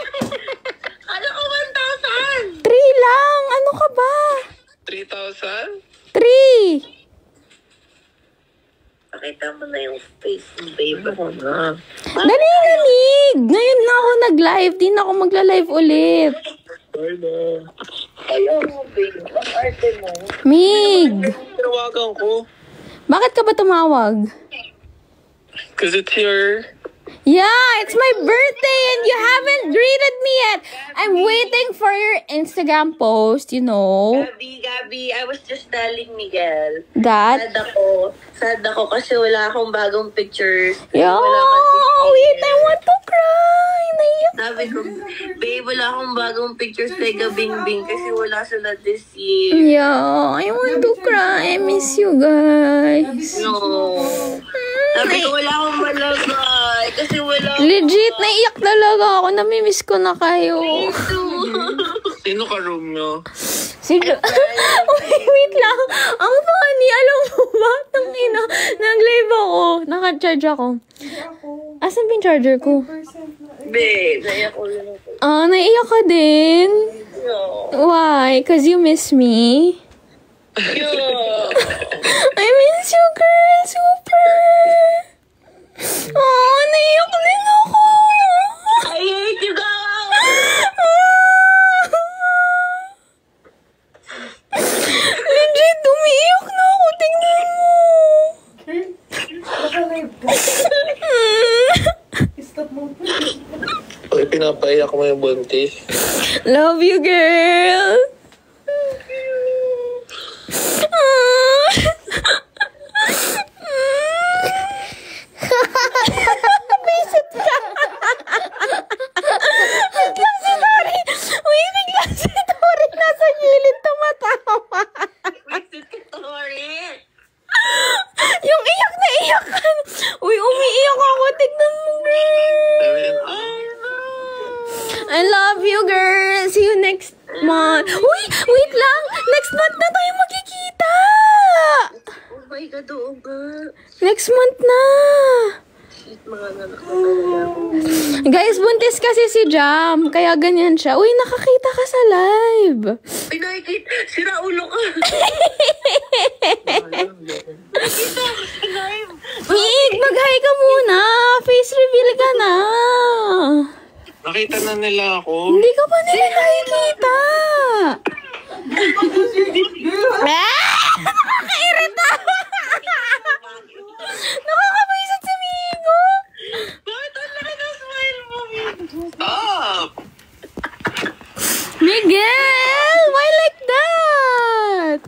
Ano ko 1,000? 3 lang! Ano ka ba? 3,000? 3! Pakita mo na yung face ng babe ko na. Dali na, Mig! Ngayon na ako nag-live. Di na ako magla-live ulit. Bye na. Ayaw mo, babe. Ang arte mo. Mig! Tinawagan ko. Bakit ka ba tumawag? Because it's your... Yeah, it's my birthday and you haven't greeted me yet. I'm waiting for your Instagram post, you know. Gabi, I was just telling Miguel. That? Sad ako kasi wala akong bagong pictures. Yo, wait, I want to cry. Naiyak. Sabi ko, babe, wala akong bagong pictures kay Gabingbing kasi wala sila this year. Yeah, I want to cry. I miss you guys. No. Sabi ko, wala akong malagay kasi wala akong... Legit, naiyak talaga ako. Namimiss ko na kayo. Sino ka, Romeo? Sino? Wait lang. Ang funny. Alam mo ba? Tangina. Nag-live ako. Naka-charge ako. Asan ba yung charger ko? Babe, naiyak ko lang ako. Ah, naiyak ka din? No. Why? Cause you miss me? Yeah. I miss you, girl. Super. Oh, naiyak din ako. I hate you, guys! Legit, umiiyak na ako. Tingnan mo. Naka-live ka. Stop mo. Uy, pinapaiyak mo yung buntis. Love you, girl. Visit ka. Biglang si Tori. Uy, biglang si Tori nasa gilid tumatawa. Visit ka, Tori! Yung iyak na iyakan. Uy, umiiyak ako. Tignan mo, girl. I love you, girl. See you next month. Uy, wait lang. Next month na tayo magkikita. Oh my God, oo nga. Next month na. Mga anak ko talaga. Guys, buntis kasi si Jam. Kaya ganyan siya. Uy, nakakita ka sa live. Pinakikit, sira ulo ka. Nakita ako sa live. Mig, mag-hi ka muna. Face reveal ka na. Nakita na nila ako. Hindi ka pa nila nakikita. Nakakairita. Nakakabisit si Migo. Bakit ang laki ng smile mo? Stop! Miguel, why like that?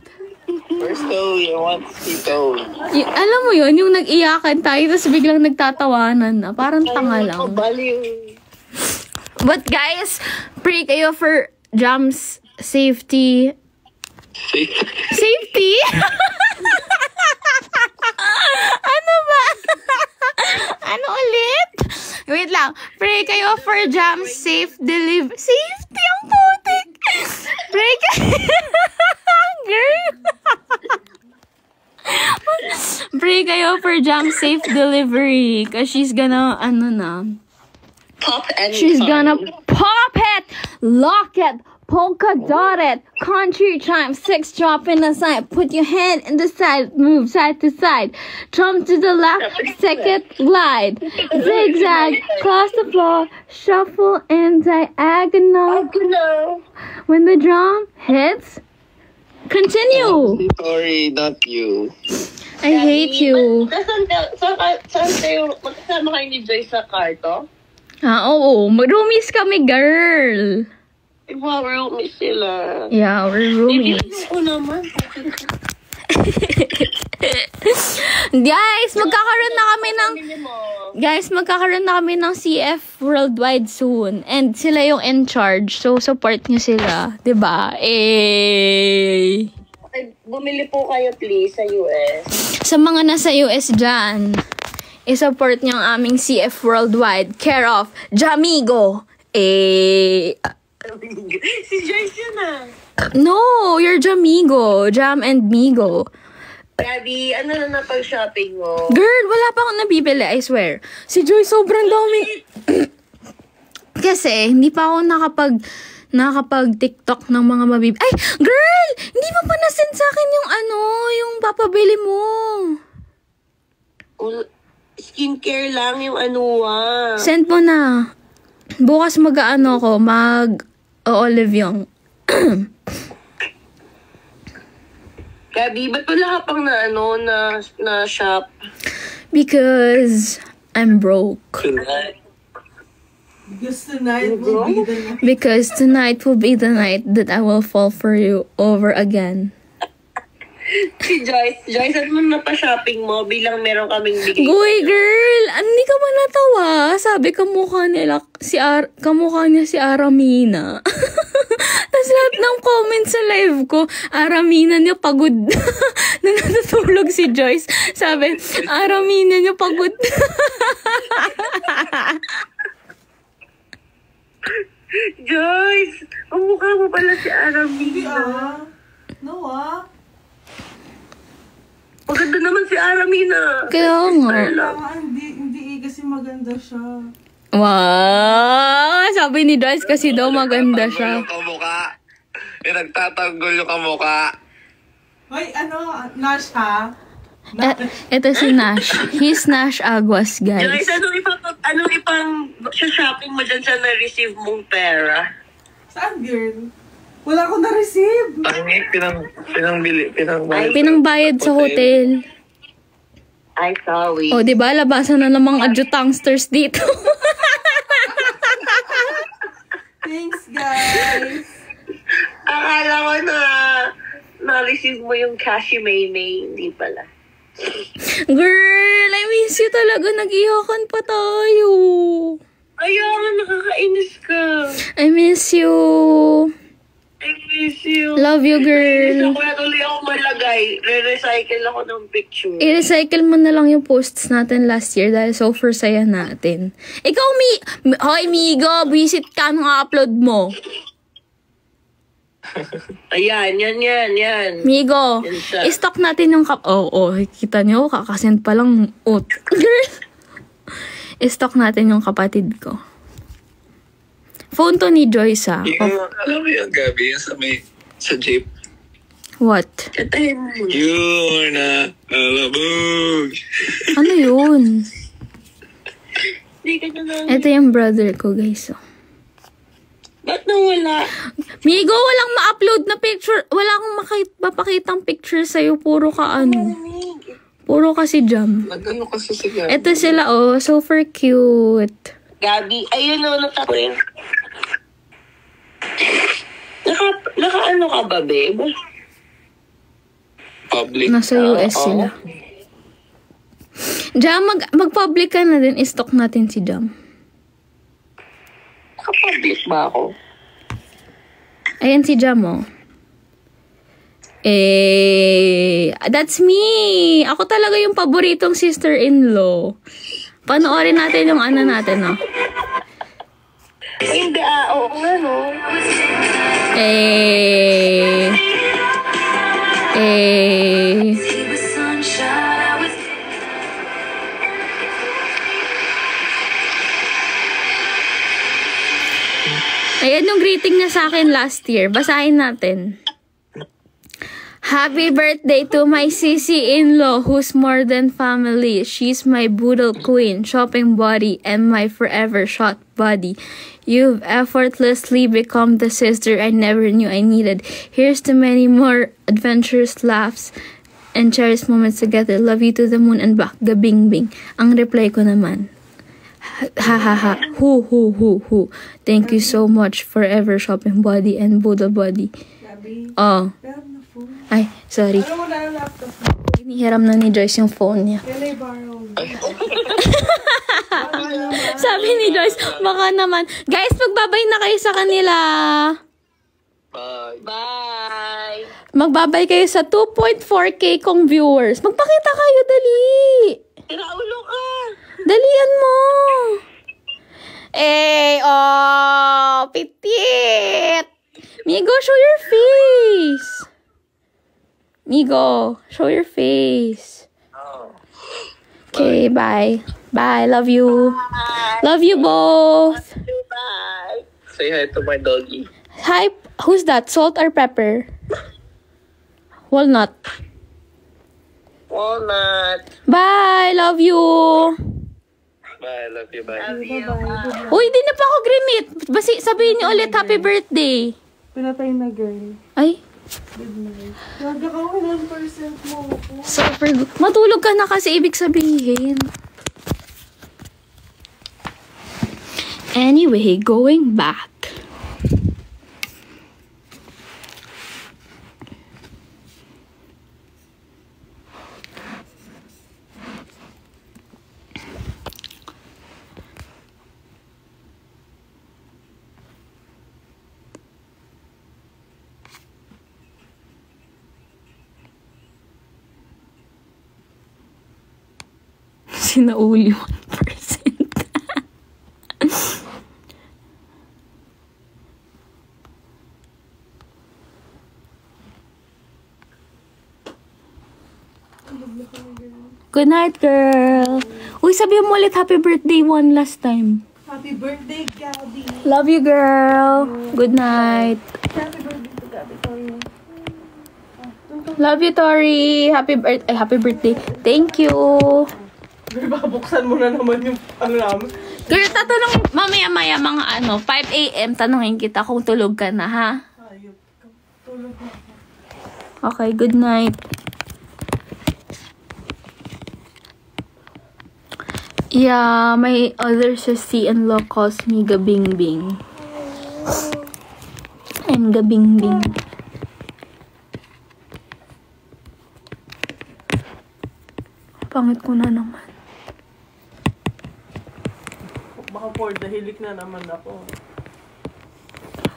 First Alam mo yun, yung nag-iyakan tayo, tapos biglang nagtatawanan na. Parang tanga lang. But guys, pray kayo for Jam's safety. Safety? Ano ba? Ano ulit? Wait lang. Pray kayo for Jam's safe delivery. Safety ang putik. Pray kayo. Girl. Pray kayo for Jam's safe delivery. Cause she's gonna, she's gonna pop it, lock it, polka dot it, country chime, 6 drop in the side, put your hand in the side, move side to side, jump to the left, second glide, zigzag, cross the floor, shuffle and diagonal. When the drum hits, continue. Sorry, not you. I hate you. Saan kayo, magkasama kayo ni Joy sa karto? Oo, roomies kami, girl. Wow, roomies sila. Yeah, we're roomies. Ako naman. Guys, magkakaroon na kami ng CF Worldwide soon. And sila yung in charge. So, support nyo sila. Diba? Bumili po kayo please sa US. Sa mga nasa US dyan, i-support nyo ang aming CF Worldwide. Care of Jamigo. Si Joyce yun ah. No, you're Jamigo. Jam and Migo. Gabi, ano na napag-shopping mo? Girl, wala pa akong nabibili, I swear. Si Joy, sobrang dami. Kasi, hindi pa ako nakapag-TikTok ng mga mabibili. Ay, girl! Hindi mo pa nasend sa akin yung yung papabili mo. Skincare lang yung Send mo na. Bukas mag-olive yung. Gabi, ba't wala ka pang na shop? Because I'm broke. Because tonight will be the night that I will fall for you over again. Si Joyce, ano mo pa-shopping mo bilang meron kaming bigay? Goy, girl! Hindi ka ba natawa? Sabi, kamukha niya si Aramina. Tapos lahat ng comments sa live ko, Aramina niya pagod. Nung natutulog si Joyce, sabi, Aramina niya pagod. Joyce! Ang mukha mo pala si Aramina. No. Maganda naman si Aramina. Kaya nga. Hindi kasi maganda siya. Wow! Sabi ni Joyce kasi daw maganda siya. Nagtatanggol yung kamukha. Hoy, Nash ha? Ito si Nash. He's Nash Aguas, guys. Joyce, anong ipang shopping mo dyan sa na-receive mong pera? Saan, girl? Wala akong na-receive. Pinangbayad sa hotel. Ay, sorry. O, diba? Labasan na namang adjutangsters dito. Thanks, guys. Akala ko na-receive mo yung Kashi Maymay. Hindi pala. Girl, I miss you talaga. Nag-iyakan pa tayo. Ayaw nga, nakakainis ka. I miss you. I miss you. Love you, girl. Ako na tuloy ako malagay. Re-recycle ako ng picture. I-recycle mo na lang yung posts natin last year dahil so for saya natin. Ikaw, Hoy, Migo, visit ka nung upload mo. Ayan, yan. Migo, i-stock natin yung kita nyo, kakasend pa lang. Girl. I-stock natin yung kapatid ko. Phone to ni Joyce, ha? Alam mo yung Gabi, sa jeep. What? You're na alabog. Ano yun? Hindi ka na. Ito yung brother ko, guys. Ba't nawala? Migo, walang ma-upload na picture. Wala akong mapakitang picture sa'yo. Puro ka Puro ka si Jam. Nag-ano kasi si Gabi? Ito sila, super cute. Gabi, ayun natapos. Naka-ano ka ba, babe? public. Nasa US sila. Jam, mag-public ka na din. I-stock natin si Jam. Naka-public ba ako? Ayan si Jam, oh. That's me! Ako talaga yung paboritong sister-in-law. Panoorin natin yung ano natin, no? Hindi, oo nga, no? Ayan yung greeting niya sa akin last year. Basahin natin. Happy birthday to my sisi-in-law who's more than family. She's my boodle queen, shopping buddy, and my forever shot buddy. You've effortlessly become the sister I never knew I needed. Here's to many more adventures, laughs, and cherished moments together. Love you to the moon and back, the bing bing. Ang reply ko naman, ha ha ha, hu. Thank you so much, forever shopping buddy and boodle buddy. Oh. Ay, sorry. Ano mo na yung laptop? Hinihiram na ni Joyce yung phone niya. Can I borrow? Sabi ni Joyce, baka naman. Guys, magbabay na kayo sa kanila. Bye. Bye! Magbabay kayo sa 2.4K kong viewers. Magpakita kayo, dali. Tinaulo ka! Dalian mo. Pitit. Migo, show your face. Migo, show your face. Okay, bye. Bye, love you. Love you both. Bye! Say hi to my doggy. Hi, who's that? Salt or pepper? Walnut. Walnut! Bye, love you. Bye, love you, bye. Uy, di na pa ako grimit. Basi, sabihin niyo ulit, happy birthday. Pinatay na, girl. Ay, Naga ka 1% mo. super good. Matulog ka na kasi ibig sabihin. Anyway, going back. Sinauli 1%. Good night, girl. Uy, sabihin mo ulit happy birthday one last time. Happy birthday, Gabby. Love you, girl. Good night. Happy birthday to Gabby. Sorry. Love you, Tori. Happy birthday. Thank you. Girl, baka buksan mo na naman yung ano namin. Girl, tatanungin, mamaya-maya mga 5 a.m. tanungin kita kung tulog ka na, ha? Ayop. Tulog na. Okay, good night. Yeah, my other sissy-in-law calls me Gabing-Bing. I'm Gabing-Bing. Pangit ko na naman. Baka for the hilik na naman ako.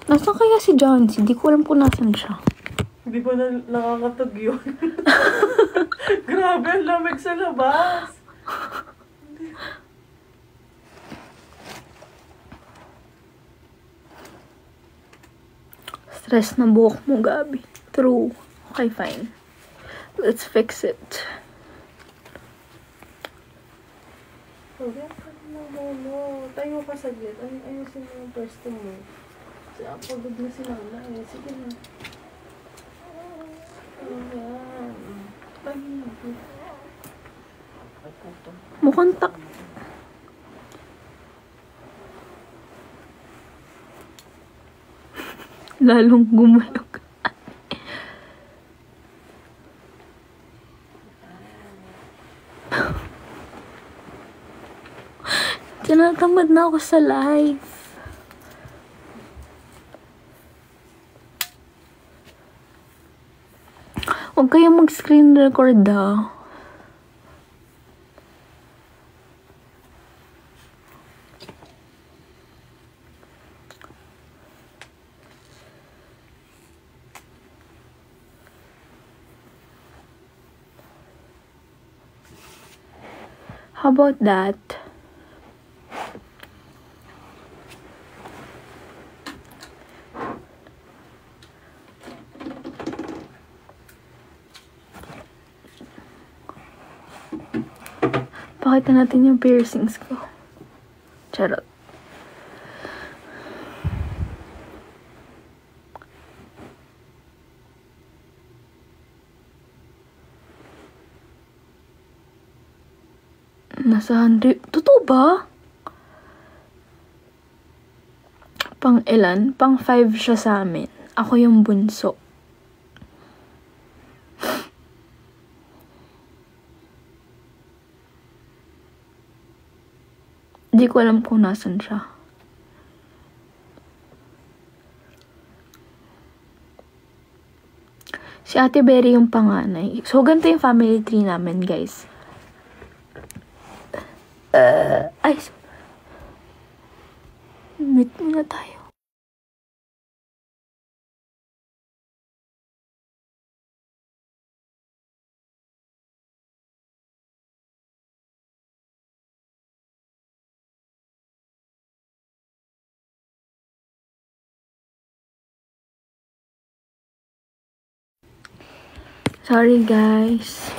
Nasaan kaya si John? Hindi ko alam kung nasan siya. Hindi ko na nakakatag yun. Grabe, ang lamig sa labas. Stress na buhok mo, Gabi. True. Okay, fine. Let's fix it. Sabi, tayo ka saglit. Ayusin mo yung pwesto mo. Kasi pagod na si Mama. Sige na. Ayan. Mukhang lalong gumalog. Tinatamad na ako sa live. Huwag kayong mag-screen record ah. How about that? Pakita natin yung piercings ko. Charot. Nasa 100. Totoo ba? Pang ilan? Pang 5 siya sa amin. Ako yung bunso. Hindi ko alam kung nasan siya. Si Ate Berry yung panganay. So, ganito yung family tree namin, guys. Ay, meet muna tayo. Sorry guys.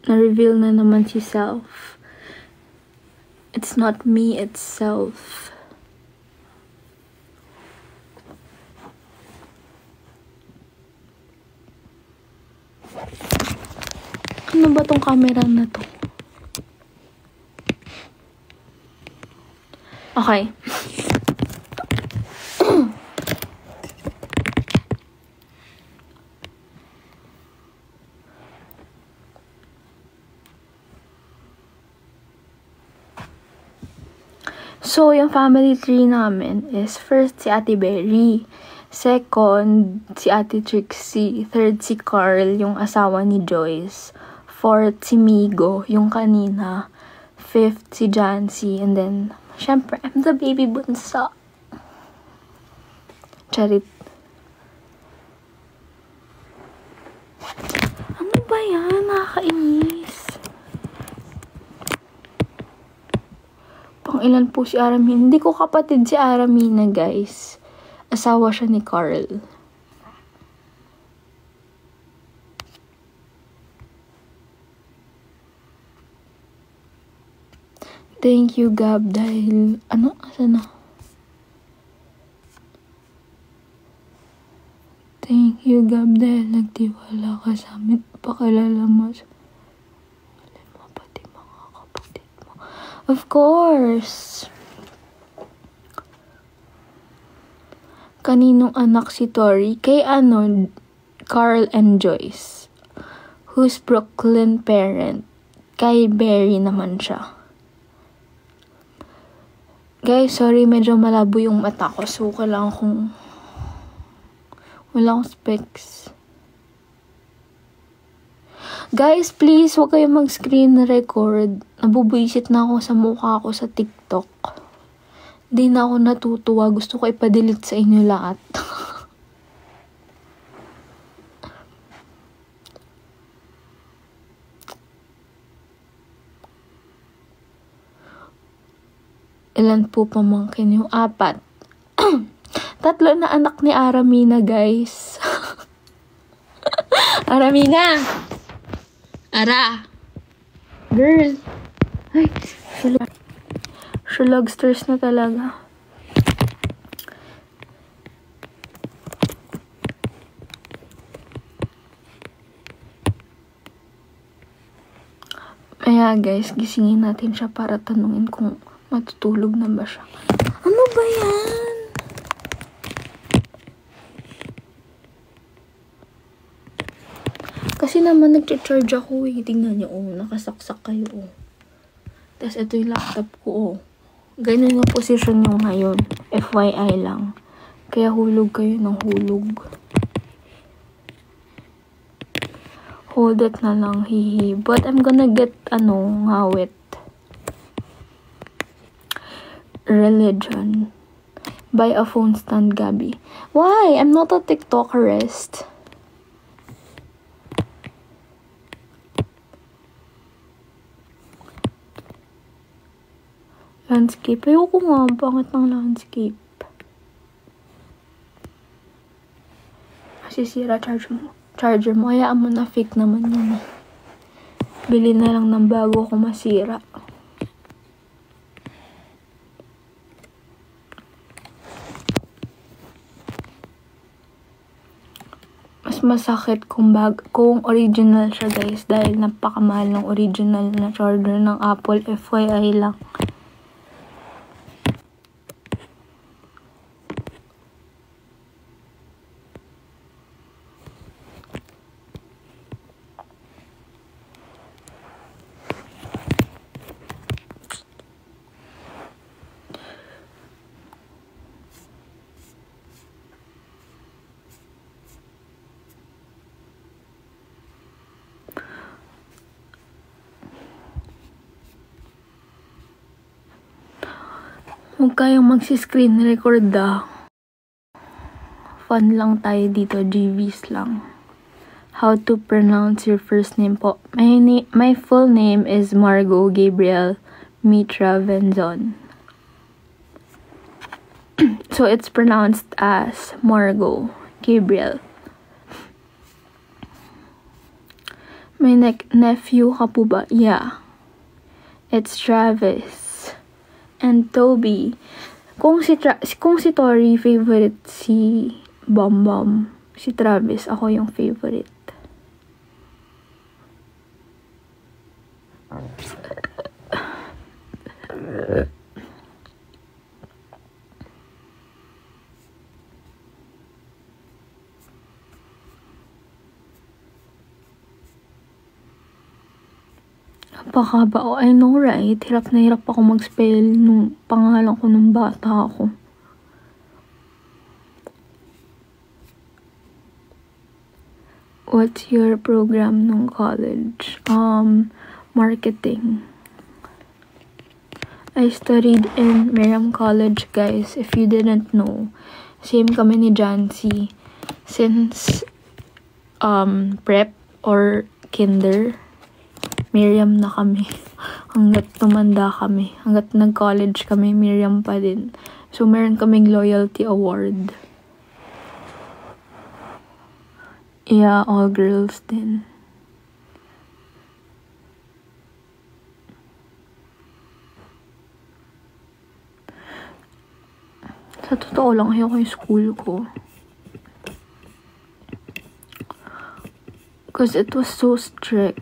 Na-reveal na naman si Self. It's not me, it's Self. Ano ba tong camera na to? Okay. So, yung family tree namin is first si Ate Berry, second si Ate Trixie, third si Carl, yung asawa ni Joyce, fourth si Migo, yung kanina, fifth si Jancy, and then, syempre, I'm the baby bunso. Charit. Ano ba yan? Nakakainis. Ilan po si Aramina. Hindi ko kapatid si Aramina, guys. Asawa siya ni Carl. Thank you, Gab, dahil... Ano? Asan na? Thank you, Gab, dahil nagtiwala ka sa amin. Pakilala mo sa... Of course. Kaninong anak si Tori? Kay ano, Carl and Joyce. Who's Brooklyn parent? Kay Berry naman siya. Guys, sorry, medyo malabo yung mata ko. So, kailangan kong... Wala akong specs. Guys, please, huwag kayong mag-screen record. Nabubuisit na ako sa mukha ko sa TikTok. Di na ako natutuwa. Gusto ko ipadelete sa inyo lahat. Ilan po pamangkin yung 4? 3 na anak ni Aramina, guys. Aramina! Ara! Girl! Ay, shulogsters na talaga. Kaya guys, gisingin natin siya para tanungin kung matutulog na ba siya. Ano ba yan? Kasi naman nag-charge ako eh. Tingnan niyo, oh. Nakasaksak kayo, oh. Tapos ito yung laptop ko, oh. Ganyan yung position nyo ngayon. FYI lang. Kaya hulog kayo ng hulog. Hold it na lang, hihi. But I'm gonna get, ngawit. Religion. Buy a phone stand, Gabby. Why? I'm not a TikTokerist. Landscape. Ayoko nga. Pangit ng landscape. Masisira charger mo. Hayaan mo na, fake naman yun. Bili na lang ng bago kung masira. Mas masakit kung original siya, guys, dahil napakamahal ng original na charger ng Apple. FYI lang. Huwag kayong magsi-screen record Fun lang tayo dito, GVs lang. How to pronounce your first name po? My full name is Margot Gabriel Mitra Venzon. So it's pronounced as Margot Gabriel. My nephew ka po ba? Yeah. It's Travis. And Toby. Kung si Tori favorite si Bam, si Travis ako yung favorite. Napakaba. Oh, I know, right? Hirap na hirap ako mag-spell nung pangalan ko nung bata ako. What's your program nung college? Marketing. I studied in Miriam College, guys. If you didn't know. Same kami ni Jancy. Since prep or kinder, Miriam na kami. Hanggat tumanda kami. Hanggat nag-college kami, Miriam pa din. So, meron kaming loyalty award. Yeah, all girls din. Sa totoo lang, ayoko yung school ko. Because it was so strict.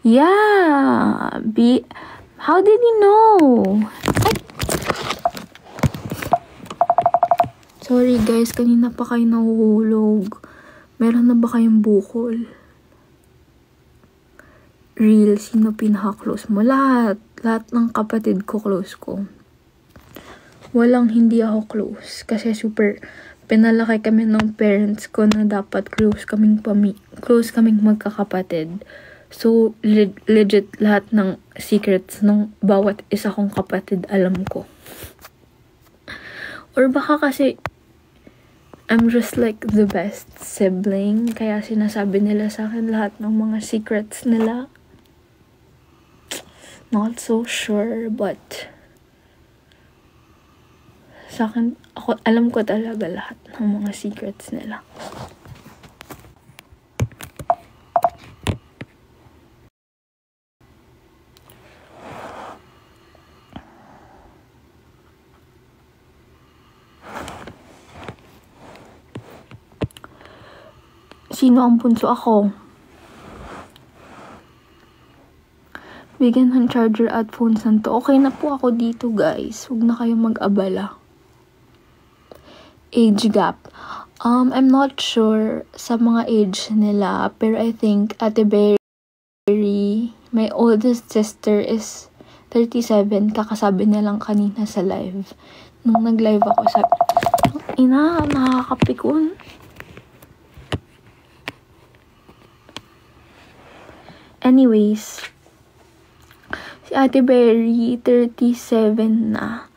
Yeah, how did you know? Sorry guys, kanina pa kayo nahuhulog. Meron na ba kayong bukol? Real, sino pinaka-close mo? Lahat ng kapatid ko close ko. Walang hindi ako close. Kasi super pinalaki kami ng parents ko na dapat close kaming magkakapatid. So, legit lahat ng secrets ng bawat isa kong kapatid alam ko. Or baka kasi, I'm just like the best sibling. Kaya sinasabi nila sa akin lahat ng mga secrets nila. Not so sure, but sa akin, alam ko talaga lahat ng mga secrets nila. Sino ang punso? Ako. Bigyan ng charger at phone santo. Okay na po ako dito, guys. Huwag na kayong mag-abala. Age gap. I'm not sure sa mga age nila, pero I think Ate Berry, my oldest sister is 37. Kakasabi na lang kanina sa live. Nung nag-live ako sa... ina, nakakapikon. Anyways, si Ate Berry, 37 na.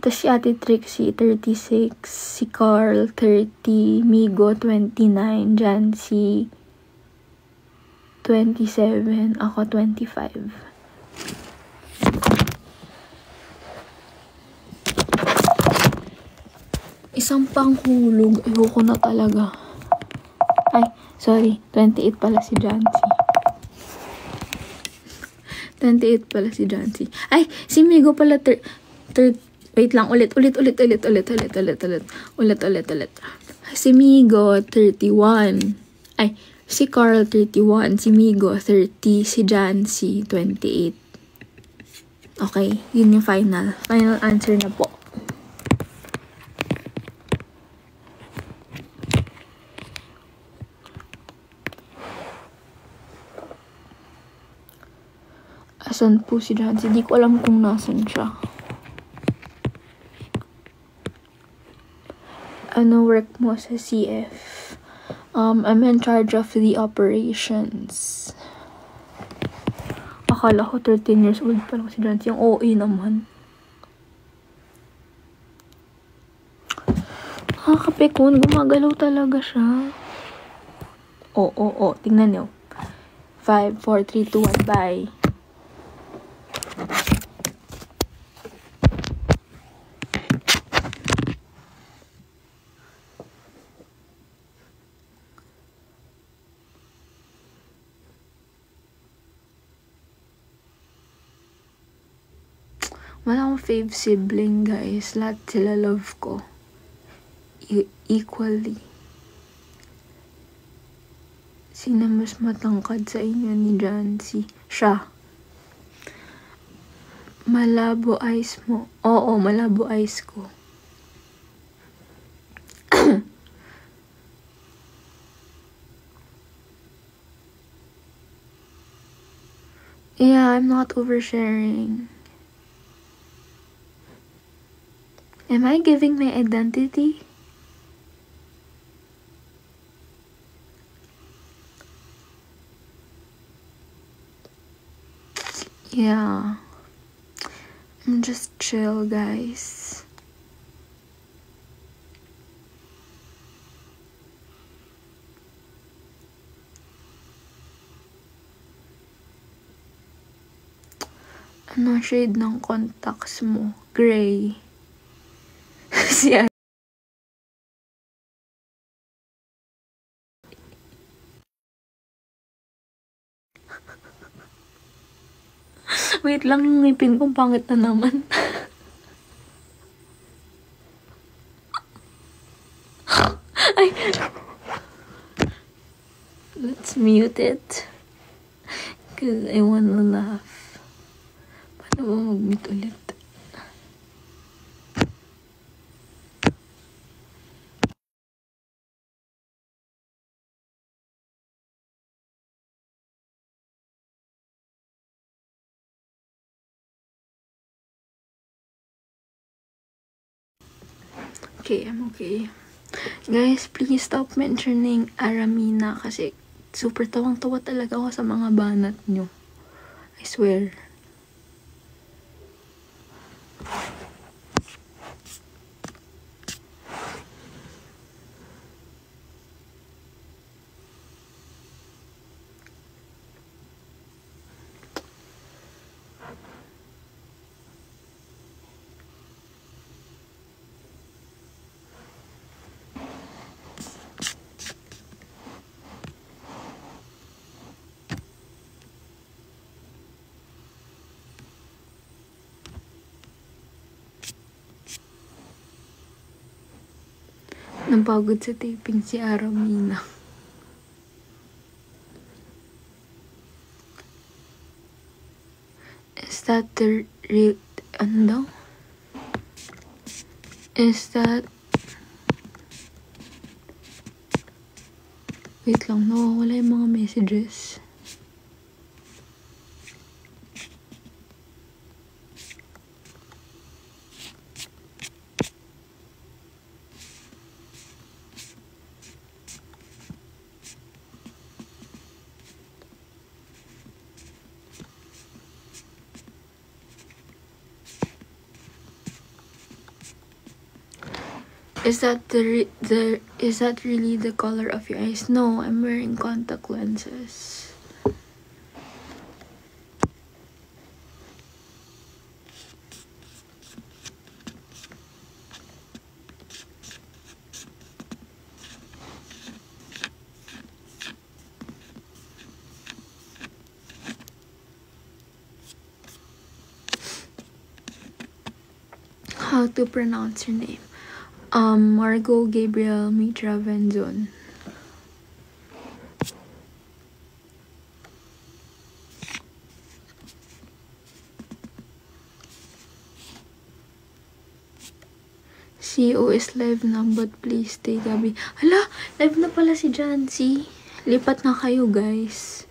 Tapos si Ate Trixie, 36. Si Carl, 30. Migo, 29. Jancy, 27. Ako, 25. Isang panghulog. Ayoko na talaga. Ay, sorry. 28 pala si Jancy. 28 pala si Jancy. Ay, si Migo pala wait lang, ulit. Si Migo, 31. Ay, si Carl, 31. Si Migo, 30. Si Jancy, 28. Okay, yun yung final. Final answer na po. Asan po si Jancy? Di ko alam kung nasan siya. Ano work mo sa CF? I'm in charge of the operations. Akala ko 13 years old pa lang si Jancy. Yung OA naman. Nakakapikon. Gumagalaw talaga siya. Tingnan niyo. 5, 4, 3, 2, 1, bye. Wala akong fave sibling, guys. Lahat sila love ko. Equally. Sino mas matangkad sa inyo ni Jancy? Siya. Malabo eyes mo. Oo, malabo eyes ko. Yeah, I'm not oversharing. Am I giving my identity? Yeah. I'm just chill, guys. Ano shade ng contacts mo? Gray. Siya. Wait lang, yung ngipin kong pangit na naman. Ay. Let's mute it. Cause I wanna laugh. Paano ba mag-mute ulit? Okay, I'm okay. Guys, please stop mentioning Aramina kasi super tawang-tawa talaga ako sa mga banat nyo. I swear. Napagod sa taping si Aramina. Is that the real... Ano daw? Is that... Wait lang, nawawala yung mga messages. Is that is that really the color of your eyes? No, I'm wearing contact lenses. How to pronounce your name? Margot Gabriel Mitra Venzon. CEO is live na, but please stay gabi. Hala, live na pala si Jancy. Lipat na kayo, guys.